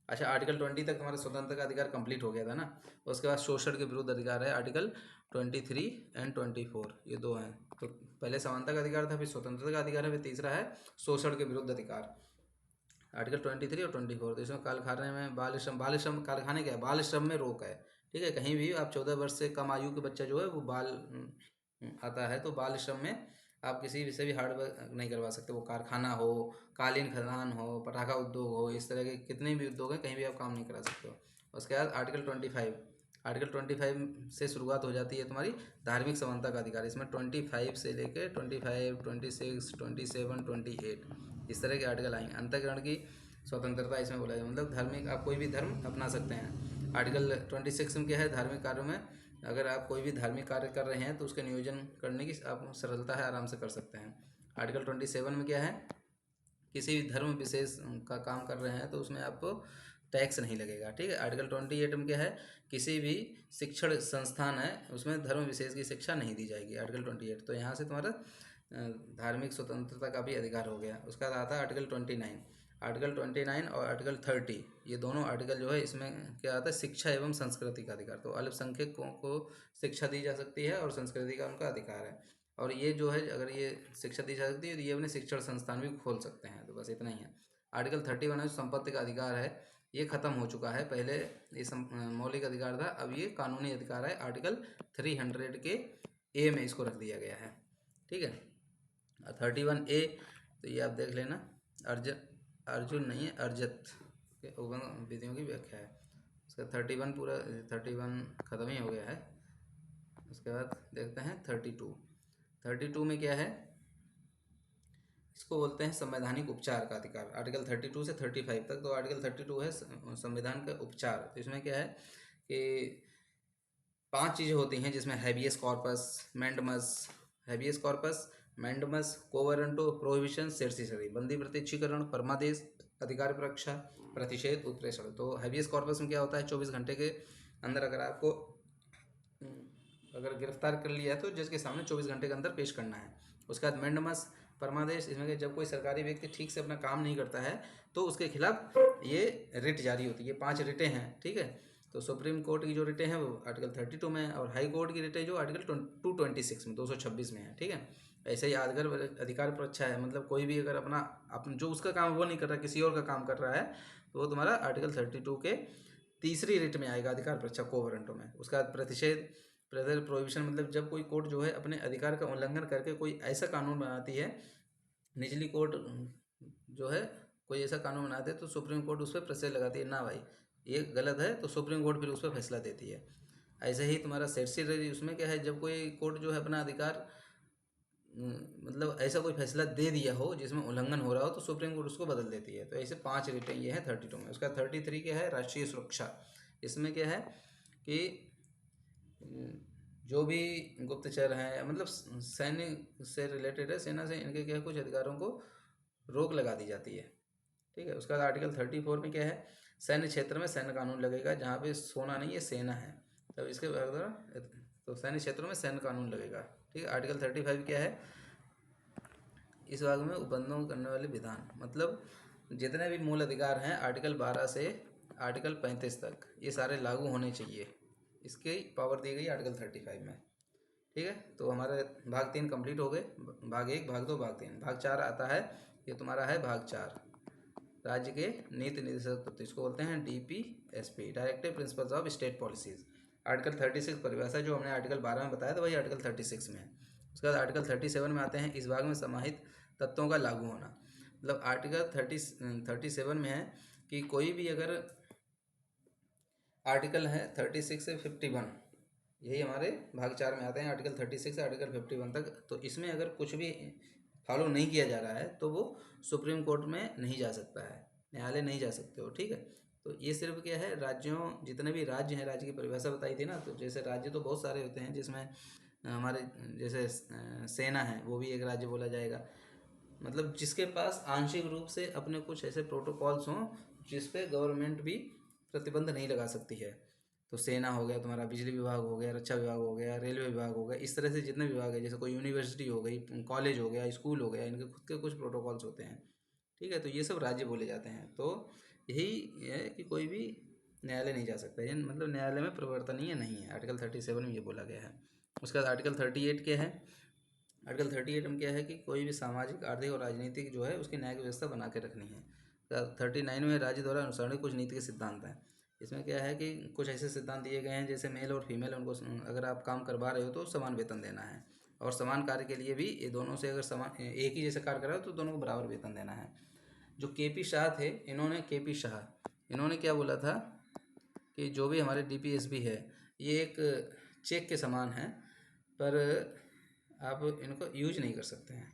अच्छा, आर्टिकल 20 तक हमारा स्वतंत्रता का अधिकार कंप्लीट हो गया था ना। उसके बाद शोषण के विरुद्ध अधिकार है आर्टिकल 23 एंड 24, ये दो हैं। तो पहले समानता का अधिकार था, फिर स्वतंत्रता का अधिकार है, फिर तीसरा है शोषण के विरुद्ध अधिकार, आर्टिकल 23 और 24। तो इसमें कारखाने में बाल श्रम कारखाने क्या है, बाल श्रम में रोक है। ठीक है, कहीं भी आप 14 वर्ष से कम आयु के बच्चा जो है वो बाल आता है तो बाल श्रम में आप किसी भी से भी हार्ड वर्क नहीं करवा सकते। वो कारखाना हो, कालीन खदान हो, पटाखा उद्योग हो, इस तरह के कितने भी उद्योग हैं, कहीं भी आप काम नहीं करा सकते हो। उसके बाद आर्टिकल 25, आर्टिकल 25 से शुरुआत हो जाती है तुम्हारी धार्मिक समानता का अधिकार। इसमें 25 से लेकर 25, 26, 27, 28 इस तरह के आर्टिकल आएंगे। अंतःकरण की स्वतंत्रता इसमें बोला जाए, मतलब धार्मिक आप कोई भी धर्म अपना सकते हैं। आर्टिकल 26 में क्या है, धार्मिक कार्यों में अगर आप कोई भी धार्मिक कार्य कर रहे हैं तो उसके नियोजन करने की आप सरलता है, आराम से कर सकते हैं। आर्टिकल 27 में क्या है, किसी भी धर्म विशेष का काम कर रहे हैं तो उसमें आपको टैक्स नहीं लगेगा। ठीक है। आर्टिकल 28 में क्या है, किसी भी शिक्षण संस्थान है उसमें धर्म विशेष की शिक्षा नहीं दी जाएगी, आर्टिकल 28। तो यहाँ से तुम्हारा धार्मिक स्वतंत्रता का भी अधिकार हो गया। उसका बाद आता है आर्टिकल 29। आर्टिकल 29 और आर्टिकल 30, ये दोनों आर्टिकल जो है इसमें क्या आता है, शिक्षा एवं संस्कृति का अधिकार। तो अल्पसंख्यकों को शिक्षा दी जा सकती है और संस्कृति का उनका अधिकार है। और ये जो है अगर ये शिक्षा दी जा सकती है तो ये अपने शिक्षण संस्थान भी खोल सकते हैं। तो बस इतना ही है। आर्टिकल 31 है, संपत्ति का अधिकार है, ये खत्म हो चुका है। पहले ये मौलिक अधिकार था, अब ये कानूनी अधिकार है। आर्टिकल 300 के ए में इसको रख दिया गया है। ठीक है। 31A, तो ये आप देख लेना, अर्जुन नहीं है, अर्जत के उगम विधियों की व्याख्या है। उसका 31 पूरा 31 ख़त्म ही हो गया है। उसके बाद देखते हैं 32 में क्या है, इसको बोलते हैं संवैधानिक उपचार का अधिकार। आर्टिकल 32 से 35 तक। तो आर्टिकल 32 है संविधान का उपचार। तो इसमें क्या है कि 5 चीज़ें होती हैं जिसमें हैबियस कॉर्पस, मैंडमस, कोवरेंटो, प्रोहिबिशन, सेर्सिसरी, बंदी प्रत्यक्षीकरण, परमादेश, अधिकार रक्षा, प्रतिषेध, उत्प्रेषण। तो हैबियस कॉर्पस में क्या होता है, 24 घंटे के अंदर अगर आपको अगर गिरफ्तार कर लिया है तो जज के सामने 24 घंटे के अंदर पेश करना है। उसके बाद मैंडमस, परमादेश, इसमें जब कोई सरकारी व्यक्ति ठीक से अपना काम नहीं करता है तो उसके खिलाफ ये रिट जारी होती है। 5 रिटें हैं। ठीक है। तो सुप्रीम कोर्ट की जो रिटें हैं वो आर्टिकल 32 में है, और हाई कोर्ट की रिटें जो आर्टिकल 226 में 226 में है। ठीक है। ऐसे ही अधिकार पर अच्छा है, मतलब कोई भी अगर अपना जो उसका काम वो नहीं कर रहा, किसी और का काम कर रहा है, तो वो तुम्हारा आर्टिकल 32 के तीसरी रिट में आएगा, अधिकार पर अच्छा, कोवरेंटो में। उसका प्रतिषेध, प्रोहिबिशन, मतलब जब कोई कोर्ट जो है अपने अधिकार का उल्लंघन करके कोई ऐसा कानून बनाती है, निचली कोर्ट जो है कोई ऐसा कानून बनाते हैं तो सुप्रीम कोर्ट उस पर प्रेशर लगाती है, ना भाई ये गलत है, तो सुप्रीम कोर्ट फिर उस पर फैसला देती है। ऐसे ही तुम्हारा सेर्सियरी, उसमें क्या है, जब कोई कोर्ट जो है अपना अधिकार मतलब ऐसा कोई फैसला दे दिया हो जिसमें उल्लंघन हो रहा हो तो सुप्रीम कोर्ट उसको बदल देती है। तो ऐसे 5 रिटें ये है 32 में। उसका 33 क्या है, राष्ट्रीय सुरक्षा। इसमें क्या है कि जो भी गुप्तचर हैं, मतलब सैन्य से रिलेटेड है, सेना से इनके क्या कुछ अधिकारों को रोक लगा दी जाती है। ठीक है। उसका बाद आर्टिकल 34 में क्या है, सैन्य क्षेत्र में सैन्य कानून लगेगा, जहाँ पे सोना नहीं है, सेना है, तब इसके बाद तो सैन्य क्षेत्रों में सैन्य कानून लगेगा। ठीक है। आर्टिकल 35 क्या है, इस भाग में उपबंधों करने वाले विधान, मतलब जितने भी मूल अधिकार हैं आर्टिकल 12 से आर्टिकल 35 तक ये सारे लागू होने चाहिए, इसकी पावर दी गई आर्टिकल 35 में। ठीक है। तो हमारे भाग 3 कंप्लीट हो गए, भाग 1, भाग 2, भाग 3। भाग 4 आता है, ये तुम्हारा है भाग 4, राज्य के नीति निर्देशक तत्व, इसको बोलते हैं DPSP, directive principles of state policies. Article 36 परिभाषा जो हमने आर्टिकल 12 में बताया था वही आर्टिकल 36 में है। उसके बाद आर्टिकल 37 में आते हैं, इस भाग में समाहित तत्वों का लागू होना। मतलब आर्टिकल 37 में है कि कोई भी अगर आर्टिकल है 36 से 51, यही हमारे भाग 4 में आते हैं, आर्टिकल 36 से आर्टिकल 51 तक। तो इसमें अगर कुछ भी फॉलो नहीं किया जा रहा है तो वो सुप्रीम कोर्ट में नहीं जा सकता है, न्यायालय नहीं जा सकते हो। ठीक है। तो ये सिर्फ क्या है, राज्यों, जितने भी राज्य हैं, राज्य की परिभाषा बताई थी ना, तो जैसे राज्य तो बहुत सारे होते हैं, जिसमें हमारे जैसे सेना है वो भी एक राज्य बोला जाएगा, मतलब जिसके पास आंशिक रूप से अपने कुछ ऐसे प्रोटोकॉल्स हों जिस पे गवर्नमेंट भी प्रतिबंध नहीं लगा सकती है। तो सेना हो गया, तुम्हारा बिजली विभाग हो गया, रक्षा विभाग हो गया, रेलवे विभाग हो गया, इस तरह से जितने विभाग है, जैसे कोई यूनिवर्सिटी हो गई, कॉलेज हो गया, स्कूल हो गया, इनके खुद के कुछ प्रोटोकॉल्स होते हैं। ठीक है, तो ये सब राज्य बोले जाते हैं। तो यही है कि कोई भी न्यायालय नहीं जा सकता है, मतलब न्यायालय में परिवर्तनीय नहीं है। आर्टिकल 37 में ये बोला गया है। उसके बाद आर्टिकल 38 क्या है? आर्टिकल 38 में क्या है कि कोई भी सामाजिक, आर्थिक और राजनीतिक जो है उसकी न्यायिक व्यवस्था बना के रखनी है। 39 में राज्य द्वारा अनुसरणीय कुछ नीति के सिद्धांत हैं। इसमें क्या है कि कुछ ऐसे सिद्धांत दिए गए हैं, जैसे मेल और फीमेल उनको अगर आप काम करवा रहे हो तो समान वेतन देना है, और समान कार्य के लिए भी ये दोनों से अगर समान एक ही जैसे कार्य कर रहे हो तो दोनों को बराबर वेतन देना है। जो के.पी. शाह थे, के.पी. शाह इन्होंने क्या बोला था कि जो भी हमारे डीपीएसबी है ये एक चेक के समान है, पर आप इनको यूज नहीं कर सकते हैं,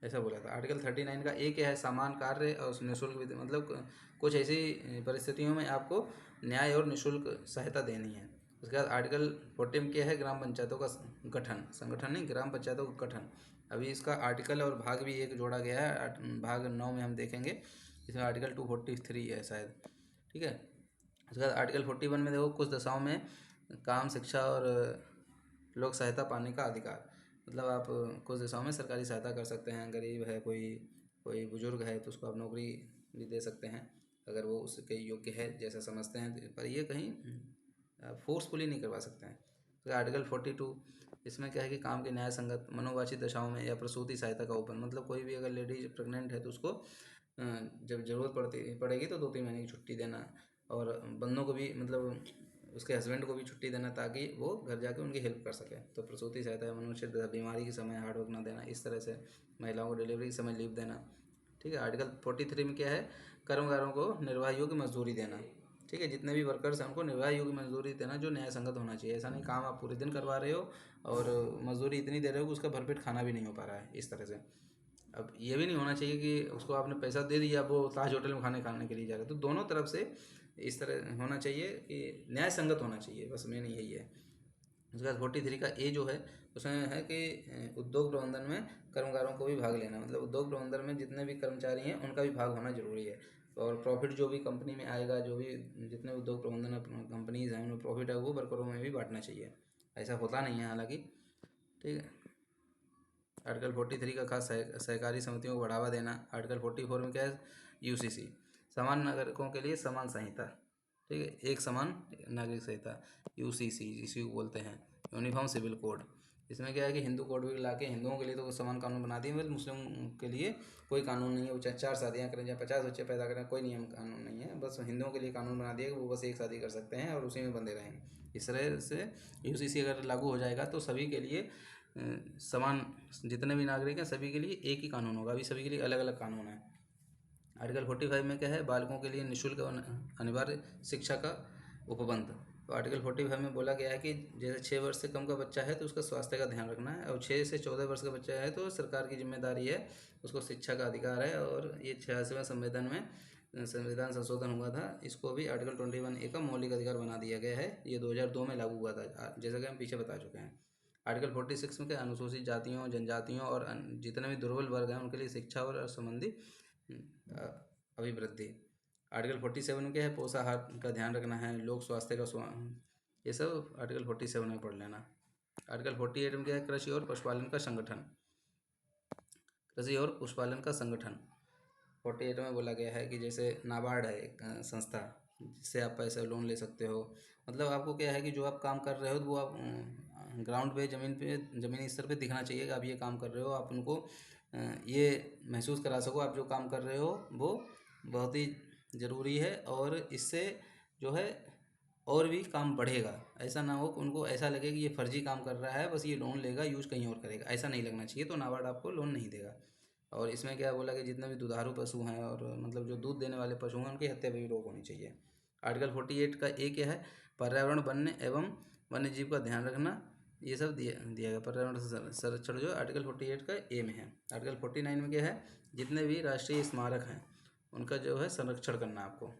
ऐसा बोला था। आर्टिकल 39 का एक है समान कार्य और निःशुल्क मतलब कुछ ऐसी परिस्थितियों में आपको न्याय और निःशुल्क सहायता देनी है। उसके बाद आर्टिकल 40 में क्या है? ग्राम पंचायतों का गठन, संगठन नहीं, ग्राम पंचायतों का गठन। अभी इसका आर्टिकल और भाग भी एक जोड़ा गया है, भाग 9 में हम देखेंगे। इसमें आर्टिकल 243 है शायद। ठीक है, उसके बाद आर्टिकल 41 में देखो, कुछ दशाओं में काम, शिक्षा और लोक सहायता पाने का अधिकार। मतलब आप कुछ दिशाओं में सरकारी सहायता कर सकते हैं। गरीब है कोई, कोई बुजुर्ग है तो उसको आप नौकरी भी दे सकते हैं अगर वो उसके योग्य है जैसा समझते हैं, पर ये कहीं फोर्सफुली नहीं करवा सकते हैं। तो आर्टिकल 42, इसमें क्या है कि काम के न्याय संगत मनोवांछित दशाओं में या प्रसूति सहायता का ओपन, मतलब कोई भी अगर लेडीज प्रेग्नेंट है तो उसको जब ज़रूरत पड़ेगी तो 2-3 महीने की छुट्टी देना, और बंदों को भी मतलब उसके हस्बैंड को भी छुट्टी देना ताकि वो घर जाके उनकी हेल्प कर सके। तो प्रसूति सहायता, मनुष्य बीमारी के समय हार्ड वर्क ना देना, इस तरह से महिलाओं को डिलीवरी के समय लीव देना। ठीक है, आर्टिकल 43 में क्या है? कर्मकारों को निर्वाह योग्य मजदूरी देना। ठीक है, जितने भी वर्कर्स हैं उनको निर्वाह योग्य मजदूरी देना जो न्याय संगत होना चाहिए। ऐसा नहीं काम आप पूरे दिन करवा रहे हो और मजदूरी इतनी दे रहे हो कि उसका भरपेट खाना भी नहीं हो पा रहा है, इस तरह से। अब ये भी नहीं होना चाहिए कि उसको आपने पैसा दे दिया, वो ताज होटल में खाने के लिए जा रहे हैं। तो दोनों तरफ से इस तरह होना चाहिए कि न्याय संगत होना चाहिए, बस मेन यही है। उसके बाद 43 का ए जो है उसमें है कि उद्योग प्रबंधन में कर्मकारों को भी भाग लेना, मतलब उद्योग प्रबंधन में जितने भी कर्मचारी हैं उनका भी भाग होना जरूरी है। और प्रॉफिट जो भी कंपनी में आएगा, जो भी जितने उद्योग प्रबंधन कंपनीज हैं उनमें प्रॉफिट है वो वर्करों में भी बांटना चाहिए। ऐसा होता नहीं है हालांकि। ठीक है, आर्टिकल 43 का खास सहकारी समितियों को बढ़ावा देना। आर्टिकल 44 में क्या है? यूसीसी, समान नागरिकों के लिए समान संहिता। ठीक है, एक समान नागरिक संहिता, यूसीसी इसी को बोलते हैं, यूनिफॉर्म सिविल कोड। इसमें क्या है कि हिंदू कोड भी लाके हिंदुओं के लिए तो समान कानून बना दिए, मतलब मुस्लिम के लिए कोई कानून नहीं है। वो चाहे 4 शादियाँ करें, चाहे 50 बच्चे पैदा करें, कोई नियम कानून नहीं है। बस हिंदुओं के लिए कानून बना दिया कि वो बस एक शादी कर सकते हैं और उसी में बंधे रहेंगे। इस तरह से यूसीसी अगर लागू हो जाएगा तो सभी के लिए समान, जितने भी नागरिक हैं सभी के लिए एक ही कानून होगा। अभी सभी के लिए अलग अलग कानून है। आर्टिकल 45 में क्या है? बालकों के लिए निःशुल्क अनिवार्य शिक्षा का उपबंध। तो आर्टिकल 45 में बोला गया है कि जैसे 6 वर्ष से कम का बच्चा है तो उसका स्वास्थ्य का ध्यान रखना है, और 6 से 14 वर्ष का बच्चा है तो सरकार की जिम्मेदारी है, उसको शिक्षा का अधिकार है। और ये 86वें संविधान संशोधन हुआ था, इसको भी आर्टिकल 21A का मौलिक अधिकार बना दिया गया है। ये 2002 में लागू हुआ था, जैसा कि हम पीछे बता चुके हैं। आर्टिकल 46 में क्या? अनुसूचित जातियों, जनजातियों और जितने भी दुर्बल वर्ग हैं उनके लिए शिक्षा और संबंधी अभिवृद्धि। आर्टिकल 47 में क्या है? पोषाहार का ध्यान रखना है, लोक स्वास्थ्य का ये सब आर्टिकल 47 में पढ़ लेना। आर्टिकल 48 में क्या है? कृषि और पशुपालन का संगठन, कृषि और पशुपालन का संगठन। 48 में बोला गया है कि जैसे नाबार्ड है एक संस्था, जिससे आप पैसे लोन ले सकते हो। मतलब आपको क्या है कि जो आप काम कर रहे हो तो वो आप ग्राउंड पे, ज़मीनी स्तर पे दिखना चाहिए कि आप ये काम कर रहे हो। आप उनको ये महसूस करा सको आप जो काम कर रहे हो वो बहुत ही ज़रूरी है, और इससे जो है और भी काम बढ़ेगा। ऐसा ना हो कि उनको ऐसा लगे कि ये फर्जी काम कर रहा है, बस ये लोन लेगा यूज़ कहीं और करेगा, ऐसा नहीं लगना चाहिए। तो नाबार्ड आपको लोन नहीं देगा। और इसमें क्या बोला कि जितने भी दुधारू पशु हैं और मतलब जो दूध देने वाले पशु हैं उनकी हत्या पर भी रोक होनी चाहिए। आर्टिकल 48 का ए क्या है? पर्यावरण, वन्य एवं वन्य जीव का ध्यान रखना। ये सब दिया गया, पर्यावरण संरक्षण जो आर्टिकल 48 का ए में है। आर्टिकल 49 में क्या है? जितने भी राष्ट्रीय स्मारक हैं उनका जो है संरक्षण करना आपको।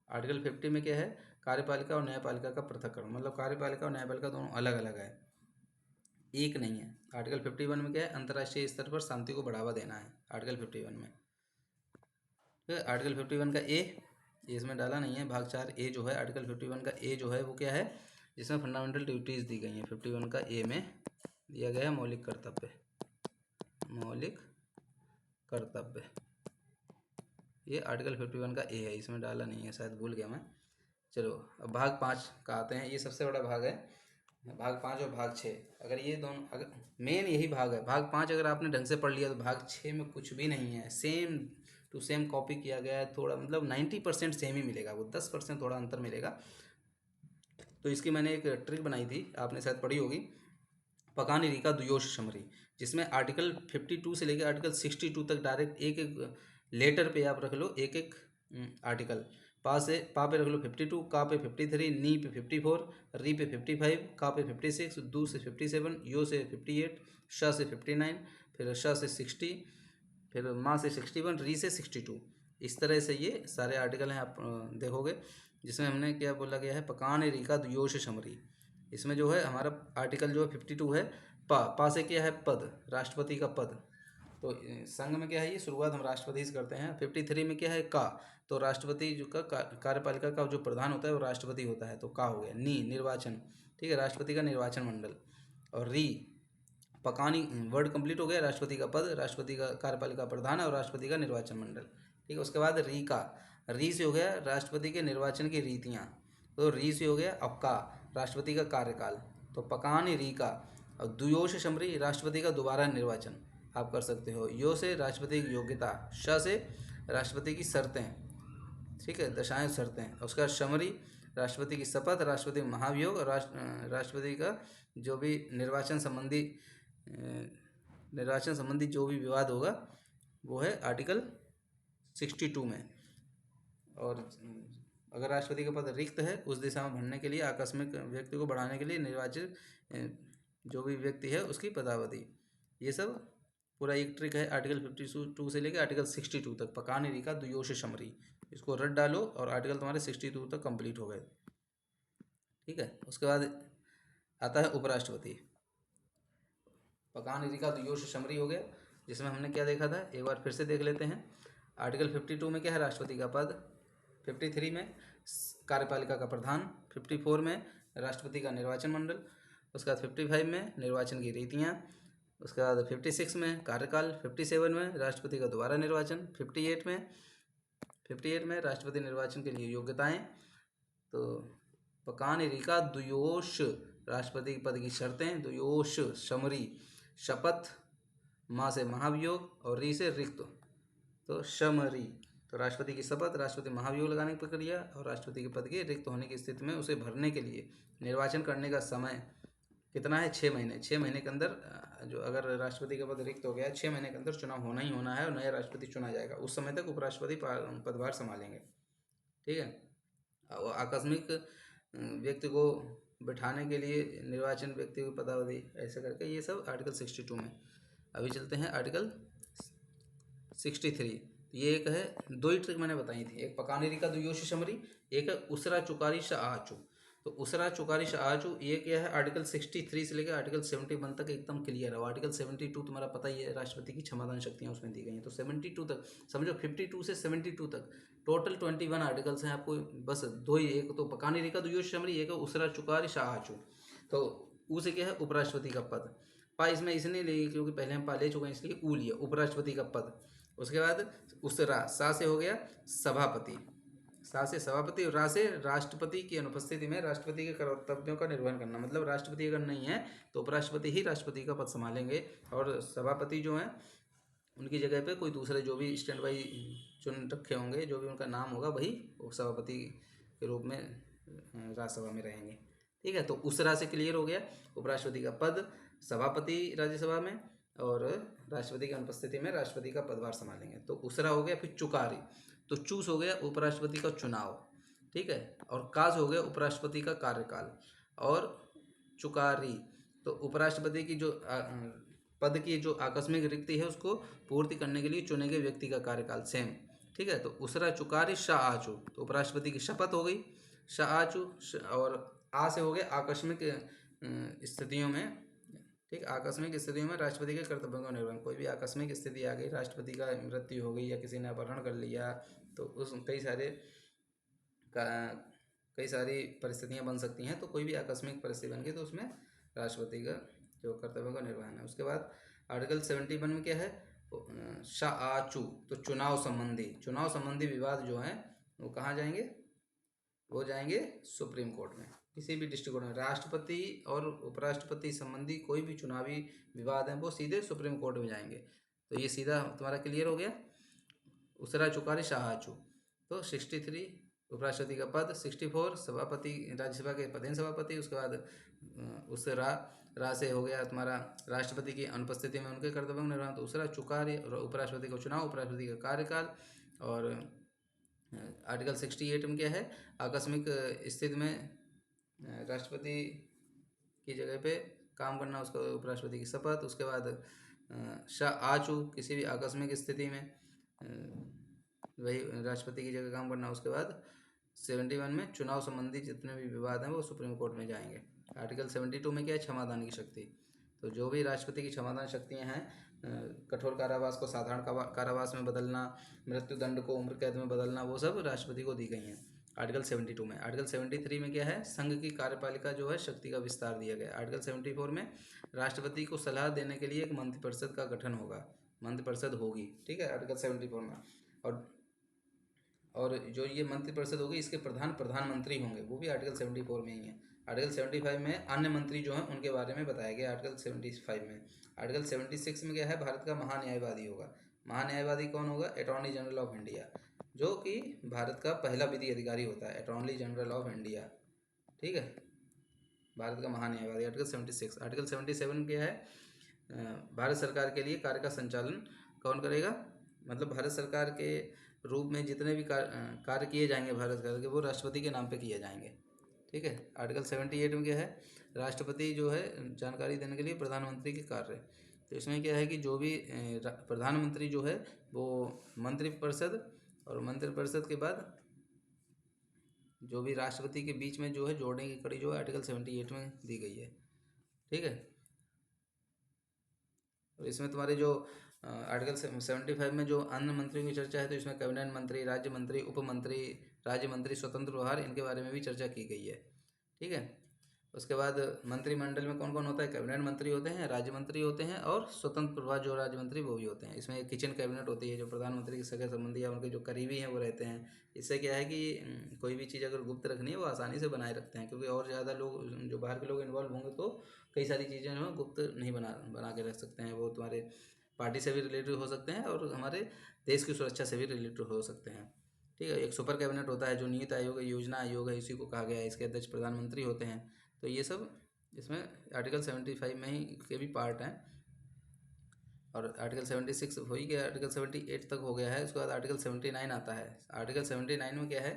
आर्टिकल 50 में क्या है? कार्यपालिका और न्यायपालिका का पृथक्करण, मतलब कार्यपालिका और न्यायपालिका दोनों अलग अलग है, एक नहीं है। आर्टिकल 51 में क्या है? अंतर्राष्ट्रीय स्तर पर शांति को बढ़ावा देना है, आर्टिकल 51 में। आर्टिकल 51 का ए, ये इसमें डाला नहीं है। भाग 4 ए जो है आर्टिकल 51 का ए जो है वो क्या है, जिसमें फंडामेंटल ड्यूटीज़ दी गई हैं। 51 का ए में दिया गया है मौलिक कर्तव्य, मौलिक कर्तव्य, ये आर्टिकल 51 का ए है, इसमें डाला नहीं है, शायद भूल गया मैं। चलो अब भाग 5 का आते हैं। ये सबसे बड़ा भाग है, भाग 5 और भाग 6। अगर ये दोनों, अगर मेन यही भाग है, भाग 5 अगर आपने ढंग से पढ़ लिया तो भाग 6 में कुछ भी नहीं है, सेम टू सेम कॉपी किया गया है। थोड़ा मतलब 90% सेम ही मिलेगा, वो 10% थोड़ा अंतर मिलेगा। तो इसकी मैंने एक ट्रिक बनाई थी, आपने शायद पढ़ी होगी, पकानी रीका दुयोश शमरी, जिसमें आर्टिकल 52 से लेकर आर्टिकल 62 तक डायरेक्ट एक एक लेटर पे आप रख लो एक एक आर्टिकल। पा पे रख लो 52, का पे 53, नी पे 54, री पे 55, का पे 56, दू से 57, यो से 58, श से 59, फिर श से 60, फिर माँ से 61, री से 62। इस तरह से ये सारे आर्टिकल हैं, आप देखोगे, जिसमें हमने क्या बोला गया है, पकान रीका दुयोश शमरी। इसमें जो है हमारा आर्टिकल जो है 52 है, पा से क्या है, पद, राष्ट्रपति का पद। तो संघ में क्या है, ये शुरुआत हम राष्ट्रपति से करते हैं। 53 में क्या है, का, तो राष्ट्रपति जो का कार्यपालिका का जो प्रधान होता है वो राष्ट्रपति होता है, तो का हो गया। नी, निर्वाचन, ठीक है, राष्ट्रपति का निर्वाचन मंडल। और री, पकानी, वर्ड कंप्लीट हो गया, राष्ट्रपति का पद, राष्ट्रपति का कार्यपालिका प्रधान और राष्ट्रपति का निर्वाचन मंडल, ठीक है। उसके बाद री का, री से हो गया राष्ट्रपति के निर्वाचन की रीतियाँ, तो री से हो गया। अब का, राष्ट्रपति का कार्यकाल, तो पकानी री का। और दुयोश शमरी, राष्ट्रपति का दोबारा निर्वाचन आप कर सकते हो। यो से राष्ट्रपति की योग्यता, श से राष्ट्रपति की शर्तें, ठीक है, दशाएं शर्तें। उसका बाद शमरी, राष्ट्रपति की शपथ, राष्ट्रपति महाभियोग, और राष्ट्रपति का जो भी निर्वाचन संबंधी जो भी विवाद होगा वो है आर्टिकल 62 में। और अगर राष्ट्रपति का पद रिक्त है उस दिशा में भरने के लिए आकस्मिक व्यक्ति को बढ़ाने के लिए निर्वाचित जो भी व्यक्ति है उसकी पदावधि, ये सब पूरा एक ट्रिक है आर्टिकल 52 से लेकर आर्टिकल 62 तक। पकाने रीका दुयोश शमरी, इसको रट डालो और आर्टिकल तुम्हारे 62 तक कंप्लीट हो गए, ठीक है। उसके बाद आता है उपराष्ट्रपति। पकान रीका दुयोश शमरी हो गया, जिसमें हमने क्या देखा था, एक बार फिर से देख लेते हैं। आर्टिकल 52 में क्या है, राष्ट्रपति का पद। 53 में कार्यपालिका का प्रधान। 54 में राष्ट्रपति का निर्वाचन मंडल। उसके बाद 55 में निर्वाचन की रीतियाँ। उसके बाद 56 में कार्यकाल। 57 में राष्ट्रपति का दोबारा निर्वाचन। 58 में राष्ट्रपति निर्वाचन के लिए योग्यताएं। तो पकान रीका दुयोश, राष्ट्रपति पद की शर्तें। दुयोश शमरी, शपथ, माँ से महाभियोग और री से रिक्त, तो शमरी। तो राष्ट्रपति की शपथ, राष्ट्रपति महाभियोग लगाने की प्रक्रिया और राष्ट्रपति के पद के रिक्त होने की स्थिति में उसे भरने के लिए निर्वाचन करने का समय कितना है, 6 महीने। 6 महीने के अंदर जो अगर राष्ट्रपति का पद रिक्त हो गया, 6 महीने के अंदर चुनाव होना ही होना है और नया राष्ट्रपति चुना जाएगा। उस समय तक उपराष्ट्रपति पदभार संभालेंगे, ठीक है। आकस्मिक व्यक्ति को बिठाने के लिए निर्वाचन व्यक्ति की पदावधि, ऐसे करके ये सब आर्टिकल 62 में। अभी चलते हैं आर्टिकल 63। ये एक है, दो ही ट्रिक मैंने बताई थी, एक पकाने रीका दुयोश शमरी, एक है उसरा चुकारी श आचू। तो उसरा चुकारी श आचू ये क्या है, आर्टिकल 63 से लेकर आर्टिकल 71 तक एकदम क्लियर है। आर्टिकल 72 तुम्हारा पता ही है, राष्ट्रपति की क्षमतान शक्तियाँ उसमें दी गई हैं। तो 72 तक समझो, 52 से 72 तक टोटल 21 आर्टिकल्स हैं। आपको बस दो ही, एक तो पकाने रीका दुयोश शमरी, एक है उसरा चुकारी श आचू। तो ऊ से क्या है, उपराष्ट्रपति का पद। पा इसमें इसलिए लिए क्योंकि पहले हम पा ले चुके हैं, इसलिए ऊ लिया, उपराष्ट्रपति का पद। उसके बाद उसरा, सा से हो गया सभापति, सा से सभापति, और रा से राष्ट्रपति की अनुपस्थिति में राष्ट्रपति के कर्तव्यों का निर्वहन करना। मतलब राष्ट्रपति अगर नहीं है तो उपराष्ट्रपति ही राष्ट्रपति का पद संभालेंगे, और सभापति जो हैं उनकी जगह पे कोई दूसरे जो भी स्टैंड बाई चुन रखे होंगे, जो भी उनका नाम होगा वही सभापति के रूप में राज्यसभा में रहेंगे, ठीक है। तो उसरा से क्लियर हो गया, उपराष्ट्रपति का पद, सभापति राज्यसभा में, और राष्ट्रपति की अनुपस्थिति में राष्ट्रपति का पदभार संभालेंगे। तो उसरा हो गया। फिर चुकारी, तो चूस हो गया उपराष्ट्रपति का चुनाव, ठीक है। और काज हो गया उपराष्ट्रपति का कार्यकाल। और चुकारी तो उपराष्ट्रपति की जो पद की जो आकस्मिक रिक्ति है उसको पूर्ति करने के लिए चुने गए व्यक्ति का कार्यकाल, सेम, ठीक है। तो उसरा चुकारी शाह आचू, तो उपराष्ट्रपति की शपथ हो गई, शाह आचू। और आ से हो गया आकस्मिक स्थितियों में, ठीक, आकस्मिक स्थितियों में राष्ट्रपति के कर्तव्यों का निर्वहन। कोई भी आकस्मिक स्थिति आ गई, राष्ट्रपति का मृत्यु हो गई या किसी ने अपहरण कर लिया, तो उस कई सारे कई सारी परिस्थितियां बन सकती हैं, तो कोई भी आकस्मिक परिस्थिति बन गई तो उसमें राष्ट्रपति का जो कर्तव्य का निर्वहन है। उसके बाद आर्टिकल 71 में क्या है, शाआचू, तो चुनाव संबंधी विवाद जो हैं वो कहाँ जाएंगे, वो जाएंगे सुप्रीम कोर्ट में। किसी भी डिस्ट्रिक्ट कोर्ट में राष्ट्रपति और उपराष्ट्रपति संबंधी कोई भी चुनावी विवाद हैं वो सीधे सुप्रीम कोर्ट में जाएंगे। तो ये सीधा तुम्हारा क्लियर हो गया। उसरा चुकारी शाहाचू, तो 63 उपराष्ट्रपति का पद, 64 सभापति राज्यसभा के पदेन सभापति। उसके बाद उस रा से हो गया तुम्हारा राष्ट्रपति की अनुपस्थिति में उनके कर्तव्यों का निर्वहन। तो उसरा चुकारी उपराष्ट्रपति का चुनाव, उपराष्ट्रपति का कार्यकाल। और आर्टिकल 68 में क्या है, आकस्मिक स्थिति में राष्ट्रपति की जगह पे काम करना, उसका उपराष्ट्रपति की शपथ। उसके बाद आचू, किसी भी आकस्मिक स्थिति में वही राष्ट्रपति की जगह काम करना। उसके बाद 71 में चुनाव संबंधी जितने भी विवाद हैं वो सुप्रीम कोर्ट में जाएंगे। आर्टिकल 72 में क्या है, क्षमादान की शक्ति। तो जो भी राष्ट्रपति की क्षमादान शक्तियां हैं, कठोर कारावास को साधारण कारावास में बदलना, मृत्यु दंड को उम्र कैद में बदलना, वो सब राष्ट्रपति को दी गई हैं आर्टिकल 72 में। आर्टिकल 73 में क्या है, संघ की कार्यपालिका जो है शक्ति का विस्तार दिया गया। आर्टिकल 74 में राष्ट्रपति को सलाह देने के लिए एक मंत्रिपरिषद का गठन होगा, मंत्रिपरिषद होगी, ठीक है, आर्टिकल 74 में। और जो ये मंत्रिपरिषद होगी इसके प्रधानमंत्री होंगे, वो भी आर्टिकल 74 में ही है। आर्टिकल 75 में अन्य मंत्री जो हैं उनके बारे में बताया गया आर्टिकल 75 में। आर्टिकल 76 में क्या है, भारत का महान्यायवादी होगा। महान्यायवादी कौन होगा, अटॉर्नी जनरल ऑफ इंडिया, जो कि भारत का पहला विधि अधिकारी होता है, अटॉर्नी जनरल ऑफ इंडिया, ठीक है, भारत का महान्यायवादी। आर्टिकल 76। आर्टिकल 77 क्या है, भारत सरकार के लिए कार्य का संचालन कौन करेगा, मतलब भारत सरकार के रूप में जितने भी कार्य किए जाएंगे भारत सरकार के, वो राष्ट्रपति के नाम पे किए जाएंगे, ठीक है। आर्टिकल 78 में क्या है, राष्ट्रपति जो है जानकारी देने के लिए प्रधानमंत्री के कार्य। तो इसमें क्या है कि जो भी प्रधानमंत्री जो है वो मंत्रिपरिषद, और मंत्रिपरिषद के बाद जो भी राष्ट्रपति के बीच में जो है जोड़ने की कड़ी जो है आर्टिकल 78 में दी गई है, ठीक है। और इसमें तुम्हारे जो आर्टिकल 75 में जो अन्य मंत्रियों की चर्चा है, तो इसमें कैबिनेट मंत्री, राज्य मंत्री, उप मंत्री, राज्य मंत्री, स्वतंत्र प्रभार, इनके बारे में भी चर्चा की गई है, ठीक है। उसके बाद मंत्रिमंडल में कौन कौन होता है, कैबिनेट मंत्री होते हैं, राज्य मंत्री होते हैं, और स्वतंत्र प्रभार जो राज्य मंत्री वो भी होते हैं। इसमें एक किचन कैबिनेट होती है, जो प्रधानमंत्री के सगे संबंधी या उनके जो करीबी हैं वो रहते हैं। इससे क्या है कि कोई भी चीज़ अगर गुप्त रखनी है वो आसानी से बनाए रखते हैं, क्योंकि और ज़्यादा लोग जो बाहर के लोग इन्वॉल्व होंगे तो कई सारी चीज़ें जो है गुप्त नहीं बना के रख सकते हैं। वो तुम्हारे पार्टी से भी रिलेटेड हो सकते हैं और हमारे देश की सुरक्षा से भी रिलेटेड हो सकते हैं, ठीक है। एक सुपर कैबिनेट होता है जो नीति आयोग, योजना आयोग है, इसी को कहा गया है, इसके अध्यक्ष प्रधानमंत्री होते हैं। तो ये सब इसमें आर्टिकल 75 में ही के भी पार्ट हैं। और आर्टिकल 76 हो ही गया, आर्टिकल 78 तक हो गया है। उसके बाद आर्टिकल 79 आता है। आर्टिकल 79 में क्या है,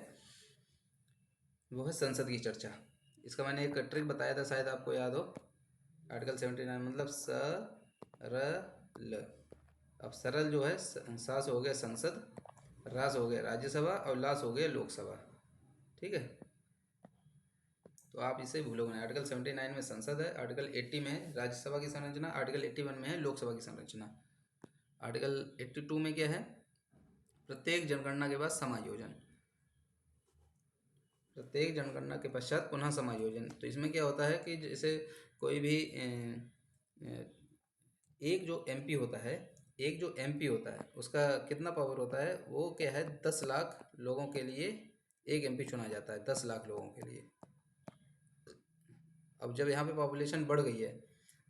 वो है संसद की चर्चा। इसका मैंने एक ट्रिक बताया था, शायद आपको याद हो। आर्टिकल 79 मतलब सरल। अब सरल जो है, सास हो गया संसद, रास हो गया राज्यसभा, और लास हो गया लोकसभा, ठीक है। तो आप इसे भूलोगे नहीं। आर्टिकल 79 में संसद है, आर्टिकल 80 में राज्यसभा की संरचना, आर्टिकल 81 में है लोकसभा की संरचना। आर्टिकल 82 में क्या है, प्रत्येक जनगणना के बाद समायोजन, प्रत्येक जनगणना के पश्चात पुनः समायोजन। तो इसमें क्या होता है कि जैसे कोई भी एक जो एमपी होता है उसका कितना पावर होता है, वो क्या है, 10 लाख लोगों के लिए एक एमपी चुना जाता है, 10 लाख लोगों के लिए। अब जब यहाँ पे पॉपुलेशन बढ़ गई है,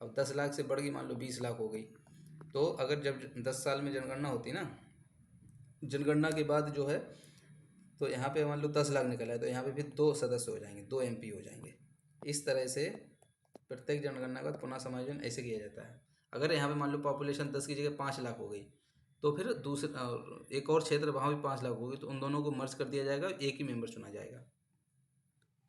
अब 10 लाख से बढ़ गई, मान लो 20 लाख हो गई, तो अगर जब 10 साल में जनगणना होती ना, जनगणना के बाद जो है, तो यहाँ पे मान लो 10 लाख निकला है, तो यहाँ पे फिर 2 सदस्य हो जाएंगे, 2 एमपी हो जाएंगे। इस तरह से प्रत्येक जनगणना का पुनः समायोजन ऐसे किया जाता है। अगर यहाँ पे मान लो पॉपुलेशन 10 की जगह 5 लाख हो गई, तो फिर दूसरे एक और क्षेत्र वहाँ भी 5 लाख हो गई, तो उन दोनों को मर्ज कर दिया जाएगा, एक ही मेंबर चुना जाएगा।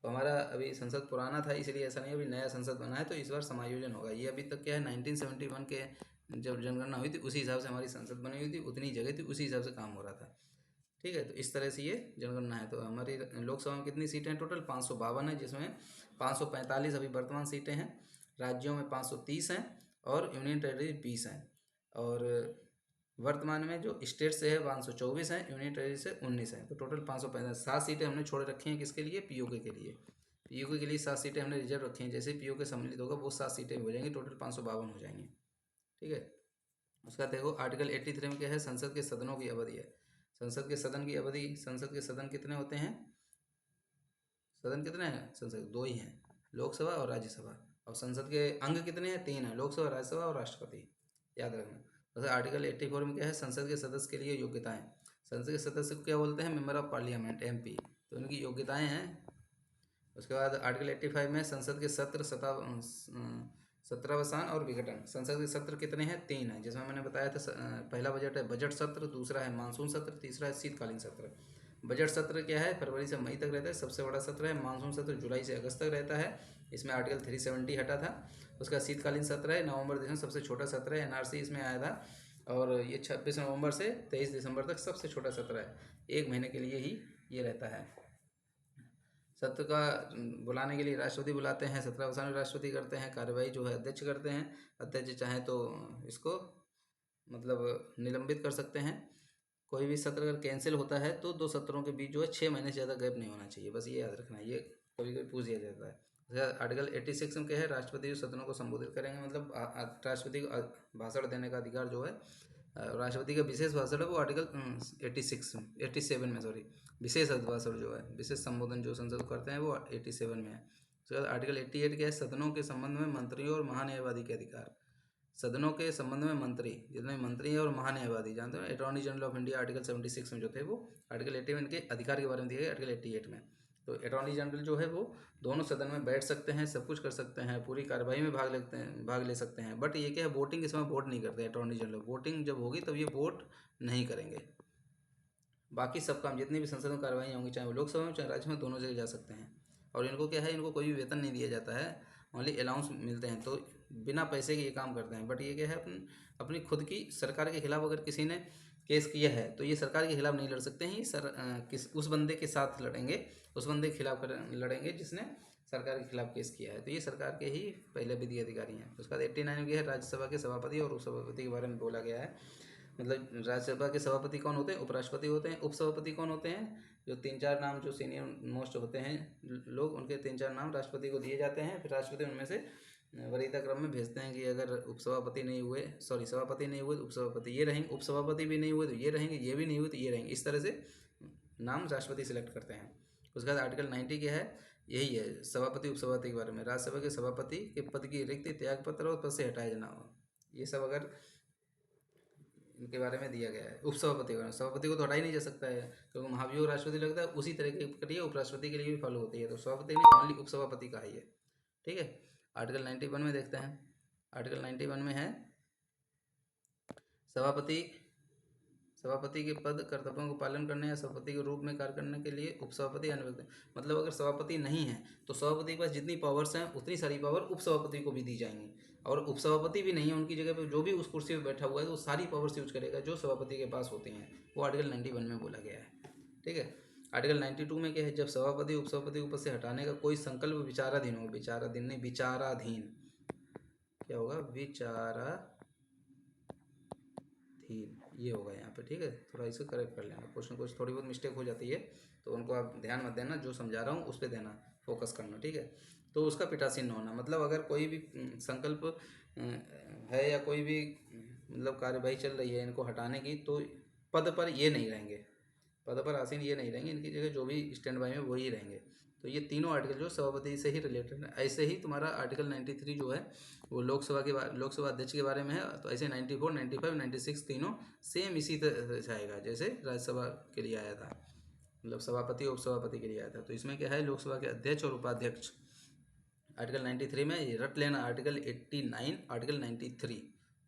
तो हमारा अभी संसद पुराना था, इसलिए ऐसा नहीं, अभी नया संसद बना है, तो इस बार समायोजन होगा। ये अभी तक क्या है, 1971 के जब जनगणना हुई थी उसी हिसाब से हमारी संसद बनी हुई थी, उतनी जगह थी, उसी हिसाब से काम हो रहा था, ठीक है। तो इस तरह से ये जनगणना है। तो हमारी लोकसभा में कितनी सीटें हैं टोटल, 552 है, जिसमें 545 अभी वर्तमान सीटें हैं, राज्यों में 530 हैं, और यूनियन टेरिटरी 20 हैं। और वर्तमान में जो स्टेट से है 524 हैं, यूनियन टेरिटरी से 19 हैं, तो टोटल 535। 7 सीटें हमने छोड़ रखी हैं किसके लिए, पीओके के लिए। पीओके के लिए 7 सीटें हमने रिजर्व रखी हैं, जैसे पीओके सम्मिलित होगा वो 7 सीटें हो जाएंगी, टोटल 552 हो जाएंगी। ठीक है। उसका देखो आर्टिकल 83 में क्या है, संसद के सदनों की अवधि है। संसद के सदन की अवधि, संसद के सदन कितने होते हैं, सदन कितने हैं संसद, 2 ही हैं, लोकसभा और राज्यसभा। और संसद के अंग कितने हैं, 3 हैं, लोकसभा, राज्यसभा और राष्ट्रपति, याद रखना। जैसे आर्टिकल 84 में क्या है, संसद के सदस्य के लिए योग्यताएं। संसद के सदस्य को क्या बोलते हैं, मेंबर ऑफ पार्लियामेंट, एमपी, तो इनकी योग्यताएं हैं। उसके बाद आर्टिकल 85 में संसद के सत्र, सत्रावसान और विघटन। संसद के सत्र कितने हैं, 3 हैं, जिसमें मैंने बताया था पहला बजट है बजट सत्र, दूसरा है मानसून सत्र, तीसरा है शीतकालीन सत्र। बजट सत्र क्या है, फरवरी से मई तक रहता है, सबसे बड़ा सत्र है। मानसून सत्र जुलाई से अगस्त तक रहता है, इसमें आर्टिकल 370 हटा था। उसका शीतकालीन सत्र है, नवंबर दिसंबर, सबसे छोटा सत्र है, एनआरसी इसमें आया था। और ये 26 नवंबर से 23 दिसंबर तक सबसे छोटा सत्र है, 1 महीने के लिए ही ये रहता है। सत्र का बुलाने के लिए राष्ट्रपति बुलाते हैं, सत्रावसान राष्ट्रपति करते हैं, कार्यवाही जो है अध्यक्ष करते हैं। अध्यक्ष चाहे तो इसको मतलब निलंबित कर सकते हैं। कोई भी सत्र अगर कैंसिल होता है तो 2 सत्रों के बीच जो है 6 महीने से ज़्यादा गैप नहीं होना चाहिए, बस ये याद रखना है, ये कभी कभी पूछ दिया जाता है। आर्टिकल 86 में क्या है, राष्ट्रपति जो सदनों को संबोधित करेंगे, मतलब राष्ट्रपति को भाषण देने का अधिकार जो है, राष्ट्रपति का विशेष भाषण है वो आर्टिकल 87 में, सॉरी, विशेष भाषण जो है, विशेष संबोधन जो संसद करते हैं वो 87 में है। उसके बाद आर्टिकल 88 क्या है, सदनों के संबंध में मंत्रियों और महान्यायवादी के अधिकार। सदनों के संबंध में मंत्री, जितने मंत्री हैं और महान्यायवादी, जानते हो attorney general of India article 76 में जो थे, वो आर्टिकल 81 के अधिकार के बारे में दिया गया आर्टिकल 88 में। तो अटॉर्नी जनरल जो है वो दोनों सदन में बैठ सकते हैं, सब कुछ कर सकते हैं, पूरी कार्रवाई में भाग ले सकते हैं। बट ये क्या है, वोटिंग इस समय वोट नहीं करते अटॉर्नी जनरल, वोटिंग जब होगी तब ये वोट नहीं करेंगे। बाकी सब काम जितनी भी संसद में कार्रवाई होंगी, चाहे वो लोकसभा में चाहे राज्य में, दोनों जगह जा सकते हैं। और इनको क्या है, इनको कोई भी वेतन नहीं दिया जाता है, ओनली अलाउंस मिलते हैं, तो बिना पैसे के ये काम करते हैं। बट ये क्या है, अपनी खुद की सरकार के खिलाफ अगर किसी ने केस किया है तो ये सरकार के खिलाफ नहीं लड़ सकते हैं, उस बंदे के साथ लड़ेंगे, उस बंदे के खिलाफ लड़ेंगे जिसने सरकार के खिलाफ केस किया है। तो ये सरकार के ही पहले विधि अधिकारी हैं। उसके बाद 89 में है, राज्यसभा के सभापति और उपसभापति के बारे में बोला गया है। मतलब राज्यसभा के सभापति कौन होते हैं, उपराष्ट्रपति होते हैं। उपसभापति कौन होते हैं, जो 3-4 नाम जो सीनियर मोस्ट होते हैं लोग, उनके 3-4 नाम राष्ट्रपति को दिए जाते हैं, फिर राष्ट्रपति उनमें से वरीयता क्रम में भेजते हैं कि अगर उपसभापति नहीं हुए, सॉरी सभापति नहीं हुए तो उपसभापति ये रहेंगे, उपसभापति भी नहीं हुए तो ये रहेंगे, ये भी नहीं हुए तो ये रहेंगे, इस तरह से नाम राष्ट्रपति सिलेक्ट करते हैं। उसके बाद आर्टिकल 90 क्या है, यही है सभापति उपसभापति के बारे में। राज्यसभा के सभापति के पद की रिक्ति, त्यागपत्र और पद से हटाया जाना हो, ये सब अगर इनके बारे में दिया गया है। उपसभापति का, सभापति को तो हटा ही नहीं जा सकता है, क्योंकि महाभियोग राष्ट्रपति लगता है, उसी तरह की प्रक्रिया उपराष्ट्रपति के लिए भी फॉलो होती है। तो सभापति ने ओनली उपसभापति का ही है। ठीक है। आर्टिकल 91 में देखते हैं। आर्टिकल 91 में है सभापति सभापति के पद कर्तव्यों को पालन करने या सभापति के रूप में कार्य करने के लिए उपसभापति अन्य व्यक्ति, मतलब अगर सभापति नहीं है तो सभापति के पास जितनी पावर्स हैं उतनी सारी पावर उपसभापति को भी दी जाएंगी। और उपसभापति भी नहीं है, उनकी जगह पे जो भी उस कुर्सी पर बैठा हुआ है तो वो सारी पावर्स यूज करेगा जो सभापति के पास होती हैं, वो आर्टिकल 91 में बोला गया है। ठीक है। आर्टिकल 92 में क्या है, जब सभापति उपसभापति को पद से हटाने का कोई संकल्प विचाराधीन हो, विचाराधीन नहीं, विचाराधीन क्या होगा, विचाराधीन ये होगा यहाँ पे। ठीक है, थोड़ा इसे करेक्ट कर लेना, कुछ ना कुछ थोड़ी बहुत मिस्टेक हो जाती है तो उनको आप ध्यान मत देना, जो समझा रहा हूँ उस पर देना, फोकस करना। ठीक है। तो उसका पिटासीन होना, मतलब अगर कोई भी संकल्प है या कोई भी मतलब कार्यवाही चल रही है इनको हटाने की, तो पद पर ये नहीं रहेंगे, पद पर आसीन ये नहीं रहेंगे, इनकी जगह जो भी स्टैंड बाई में वही रहेंगे। तो ये तीनों आर्टिकल जो सभापति से ही रिलेटेड है। ऐसे ही तुम्हारा आर्टिकल 93 जो है वो लोकसभा अध्यक्ष के बारे में है, तो ऐसे 94, 95, 96 तीनों सेम इसी तरह से आएगा जैसे राज्यसभा के लिए आया था, मतलब सभापति और उपसभापति के लिए आया था। तो इसमें क्या है, लोकसभा के अध्यक्ष और उपाध्यक्ष आर्टिकल 93 में ये रट लेना, आर्टिकल 89, आर्टिकल 93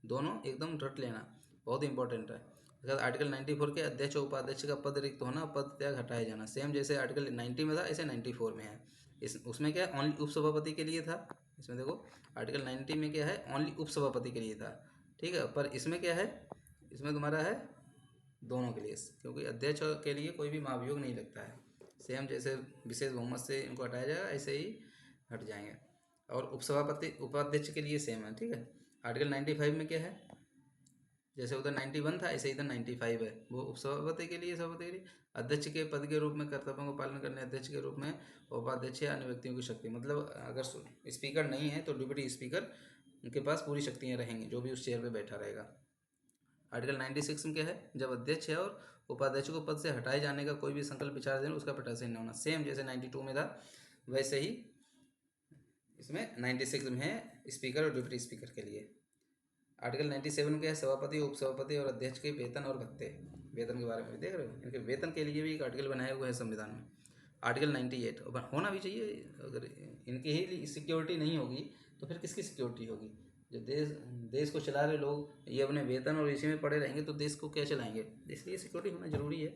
दोनों एकदम रट लेना, बहुत इंपॉर्टेंट है। अगर आर्टिकल 94 के अध्यक्ष और उपाध्यक्ष का पद रिक्त होना, पद त्याग हटाया जाना, सेम जैसे आर्टिकल 90 में था ऐसे 94 में है। उसमें क्या है, ओनली उपसभापति के लिए था। इसमें देखो आर्टिकल 90 में क्या है, ओनली उपसभापति के लिए था। ठीक है, पर इसमें क्या है, इसमें तुम्हारा है दोनों के लिए, क्योंकि अध्यक्ष के लिए कोई भी महाभियोग नहीं लगता है। सेम जैसे विशेष बहुमत से इनको हटाया जाएगा ऐसे ही हट जाएंगे। और उपसभापति उपाध्यक्ष के लिए सेम है। ठीक है। आर्टिकल 95 में क्या है, जैसे उधर 91 था, ऐसे इधर 95 है। वो उपसभापति के लिए, सभापति के लिए अध्यक्ष के पद के रूप में कर्तव्यों को पालन करने अध्यक्ष के रूप में उपाध्यक्ष या अन्य व्यक्तियों की शक्ति, मतलब अगर स्पीकर नहीं है तो डिप्टी स्पीकर उनके पास पूरी शक्तियाँ रहेंगी, जो भी उस चेयर पे बैठा रहेगा। आर्टिकल 96 में क्या है, जब अध्यक्ष है और उपाध्यक्ष को पद से हटाए जाने का कोई भी संकल्प विचाराधीन, उसका पटाक्षी न होना। सेम जैसे 92 में था वैसे ही इसमें 96 में है स्पीकर और डिप्टी स्पीकर के लिए। आर्टिकल 97 के सभापति, उपसभापति और अध्यक्ष के वेतन और भत्ते, वेतन के बारे में भी देख रहे हो, इनके वेतन के लिए भी एक आर्टिकल बनाया हुआ है संविधान में। आर्टिकल 98 होना भी चाहिए, अगर इनकी ही सिक्योरिटी नहीं होगी तो फिर किसकी सिक्योरिटी होगी? जो देश को चला रहे लोग ये अपने वेतन और इसी में पड़े रहेंगे तो देश को क्या चलाएंगे? इसलिए सिक्योरिटी होना जरूरी है।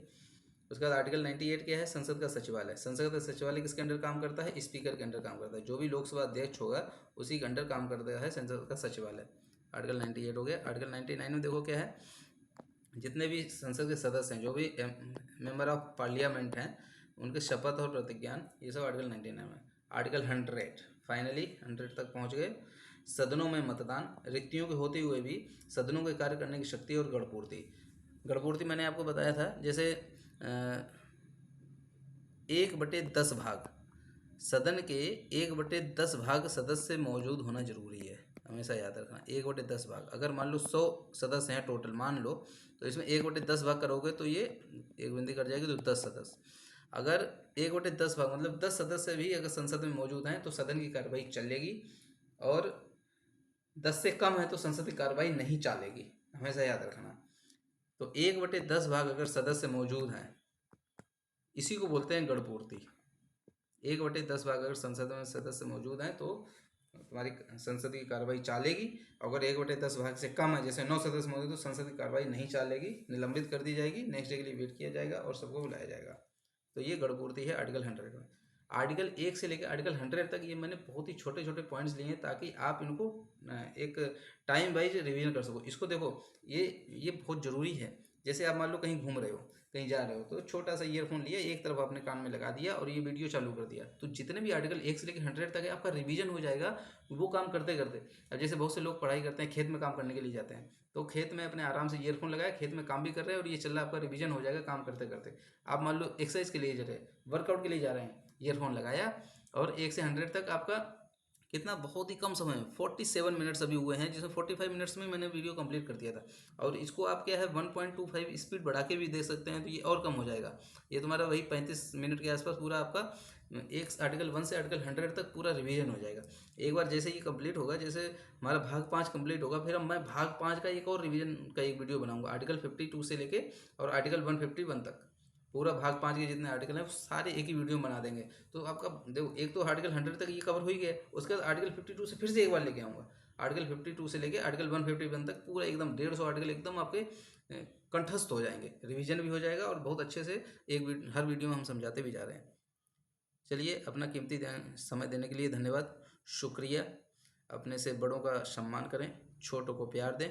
उसके बाद आर्टिकल 98 क्या है, संसद का सचिवालय। संसद का सचिवालय किसके अंडर काम करता है? स्पीकर के अंडर काम करता है। जो भी लोकसभा अध्यक्ष होगा उसी के अंडर काम करता है संसद का सचिवालय। आर्टिकल 98 हो गया। आर्टिकल 99 में देखो क्या है, जितने भी संसद के सदस्य हैं, जो भी मेंबर ऑफ पार्लियामेंट हैं, उनके शपथ और प्रतिज्ञान, ये सब आर्टिकल 99 में। आर्टिकल 100, फाइनली 100 तक पहुंच गए। सदनों में मतदान, रिक्तियों के होते हुए भी सदनों के कार्य करने की शक्ति और गणपूर्ति। गणपूर्ति मैंने आपको बताया था, जैसे 1/10 भाग, सदन के 1/10 भाग सदस्य मौजूद होना जरूरी है, हमेशा याद रखना। 1/10 भाग, अगर मान लो 100 सदस्य हैं टोटल, मान लो, तो इसमें 1/10 भाग करोगे तो ये एक बिंदी कट जाएगी, तो 10 सदस्य। अगर 1/10 भाग मतलब 10 सदस्य भी अगर संसद में मौजूद हैं तो सदन की कार्रवाई चलेगी, और 10 से कम है तो संसद की कार्रवाई नहीं चलेगी, हमेशा याद रखना। तो 1/10 भाग अगर सदस्य मौजूद हैं, इसी को बोलते हैं गणपूर्ति। 1/10 भाग अगर संसद में सदस्य मौजूद हैं तो तुम्हारी संसद की कार्रवाई चलेगी। अगर 1/10 भाग से कम है, जैसे 9 सदस्य मौजूद, तो संसद की कार्रवाई नहीं चलेगी, निलंबित कर दी जाएगी, नेक्स्ट डे के लिए वेट किया जाएगा और सबको बुलाया जाएगा। तो ये गणपूर्ति है आर्टिकल 100 में। आर्टिकल 1 से लेकर आर्टिकल 100 तक ये मैंने बहुत ही छोटे छोटे पॉइंट्स लिए हैं ताकि आप इनको एक टाइम वाइज रिवीजन कर सको। इसको देखो, ये बहुत ज़रूरी है। जैसे आप मान लो कहीं घूम रहे हो, कहीं जा रहे हो, तो छोटा सा ईयरफोन लिया, एक तरफ अपने कान में लगा दिया और ये वीडियो चालू कर दिया, तो जितने भी आर्टिकल 1 से लेकर 100 तक है आपका रिवीजन हो जाएगा वो काम करते करते। अब जैसे बहुत से लोग पढ़ाई करते हैं, खेत में काम करने के लिए जाते हैं, तो खेत में अपने आराम से ईयरफोन लगाया, खेत में काम भी कर रहे हैं और ये चल रहा है, आपका रिवीजन हो जाएगा काम करते करते। आप मान लो एक्सरसाइज के लिए जा रहे हैं, वर्कआउट के लिए जा रहे हैं, ईयरफोन लगाया और 1 से 100 तक आपका कितना, बहुत ही कम समय में 47 मिनट्स अभी हुए हैं, जिसमें 45 मिनट्स में मैंने वीडियो कंप्लीट कर दिया था। और इसको आप क्या है 1.25 स्पीड बढ़ा के भी देख सकते हैं, तो ये और कम हो जाएगा। ये तुम्हारा वही 35 मिनट के आसपास पूरा आपका एक आर्टिकल 1 से आर्टिकल 100 तक पूरा रिवीजन हो जाएगा। एक बार जैसे ये कंप्लीट होगा, जैसे हमारा भाग 5 कंप्लीट होगा, फिर मैं भाग 5 का एक और रिवीजन का एक वीडियो बनाऊंगा, आर्टिकल 52 से लेके और आर्टिकल 151 तक। पूरा भाग 5 के जितने आर्टिकल हैं वो सारे एक ही वीडियो में बना देंगे। तो आपका देखो, एक तो आर्टिकल 100 तक ये कवर हो ही गया, उसके बाद आर्टिकल 52 से फिर से एक बार लेके आऊँगा। आर्टिकल 52 से लेके आर्टिकल 151 तक पूरा एकदम 150 आर्टिकल एकदम आपके कंठस्थ हो जाएंगे, रिवीजन भी हो जाएगा और बहुत अच्छे से हर वीडियो में हम समझाते भी जा रहे हैं। चलिए, अपना कीमती समय देने के लिए धन्यवाद, शुक्रिया। अपने से बड़ों का सम्मान करें, छोटों को प्यार दें।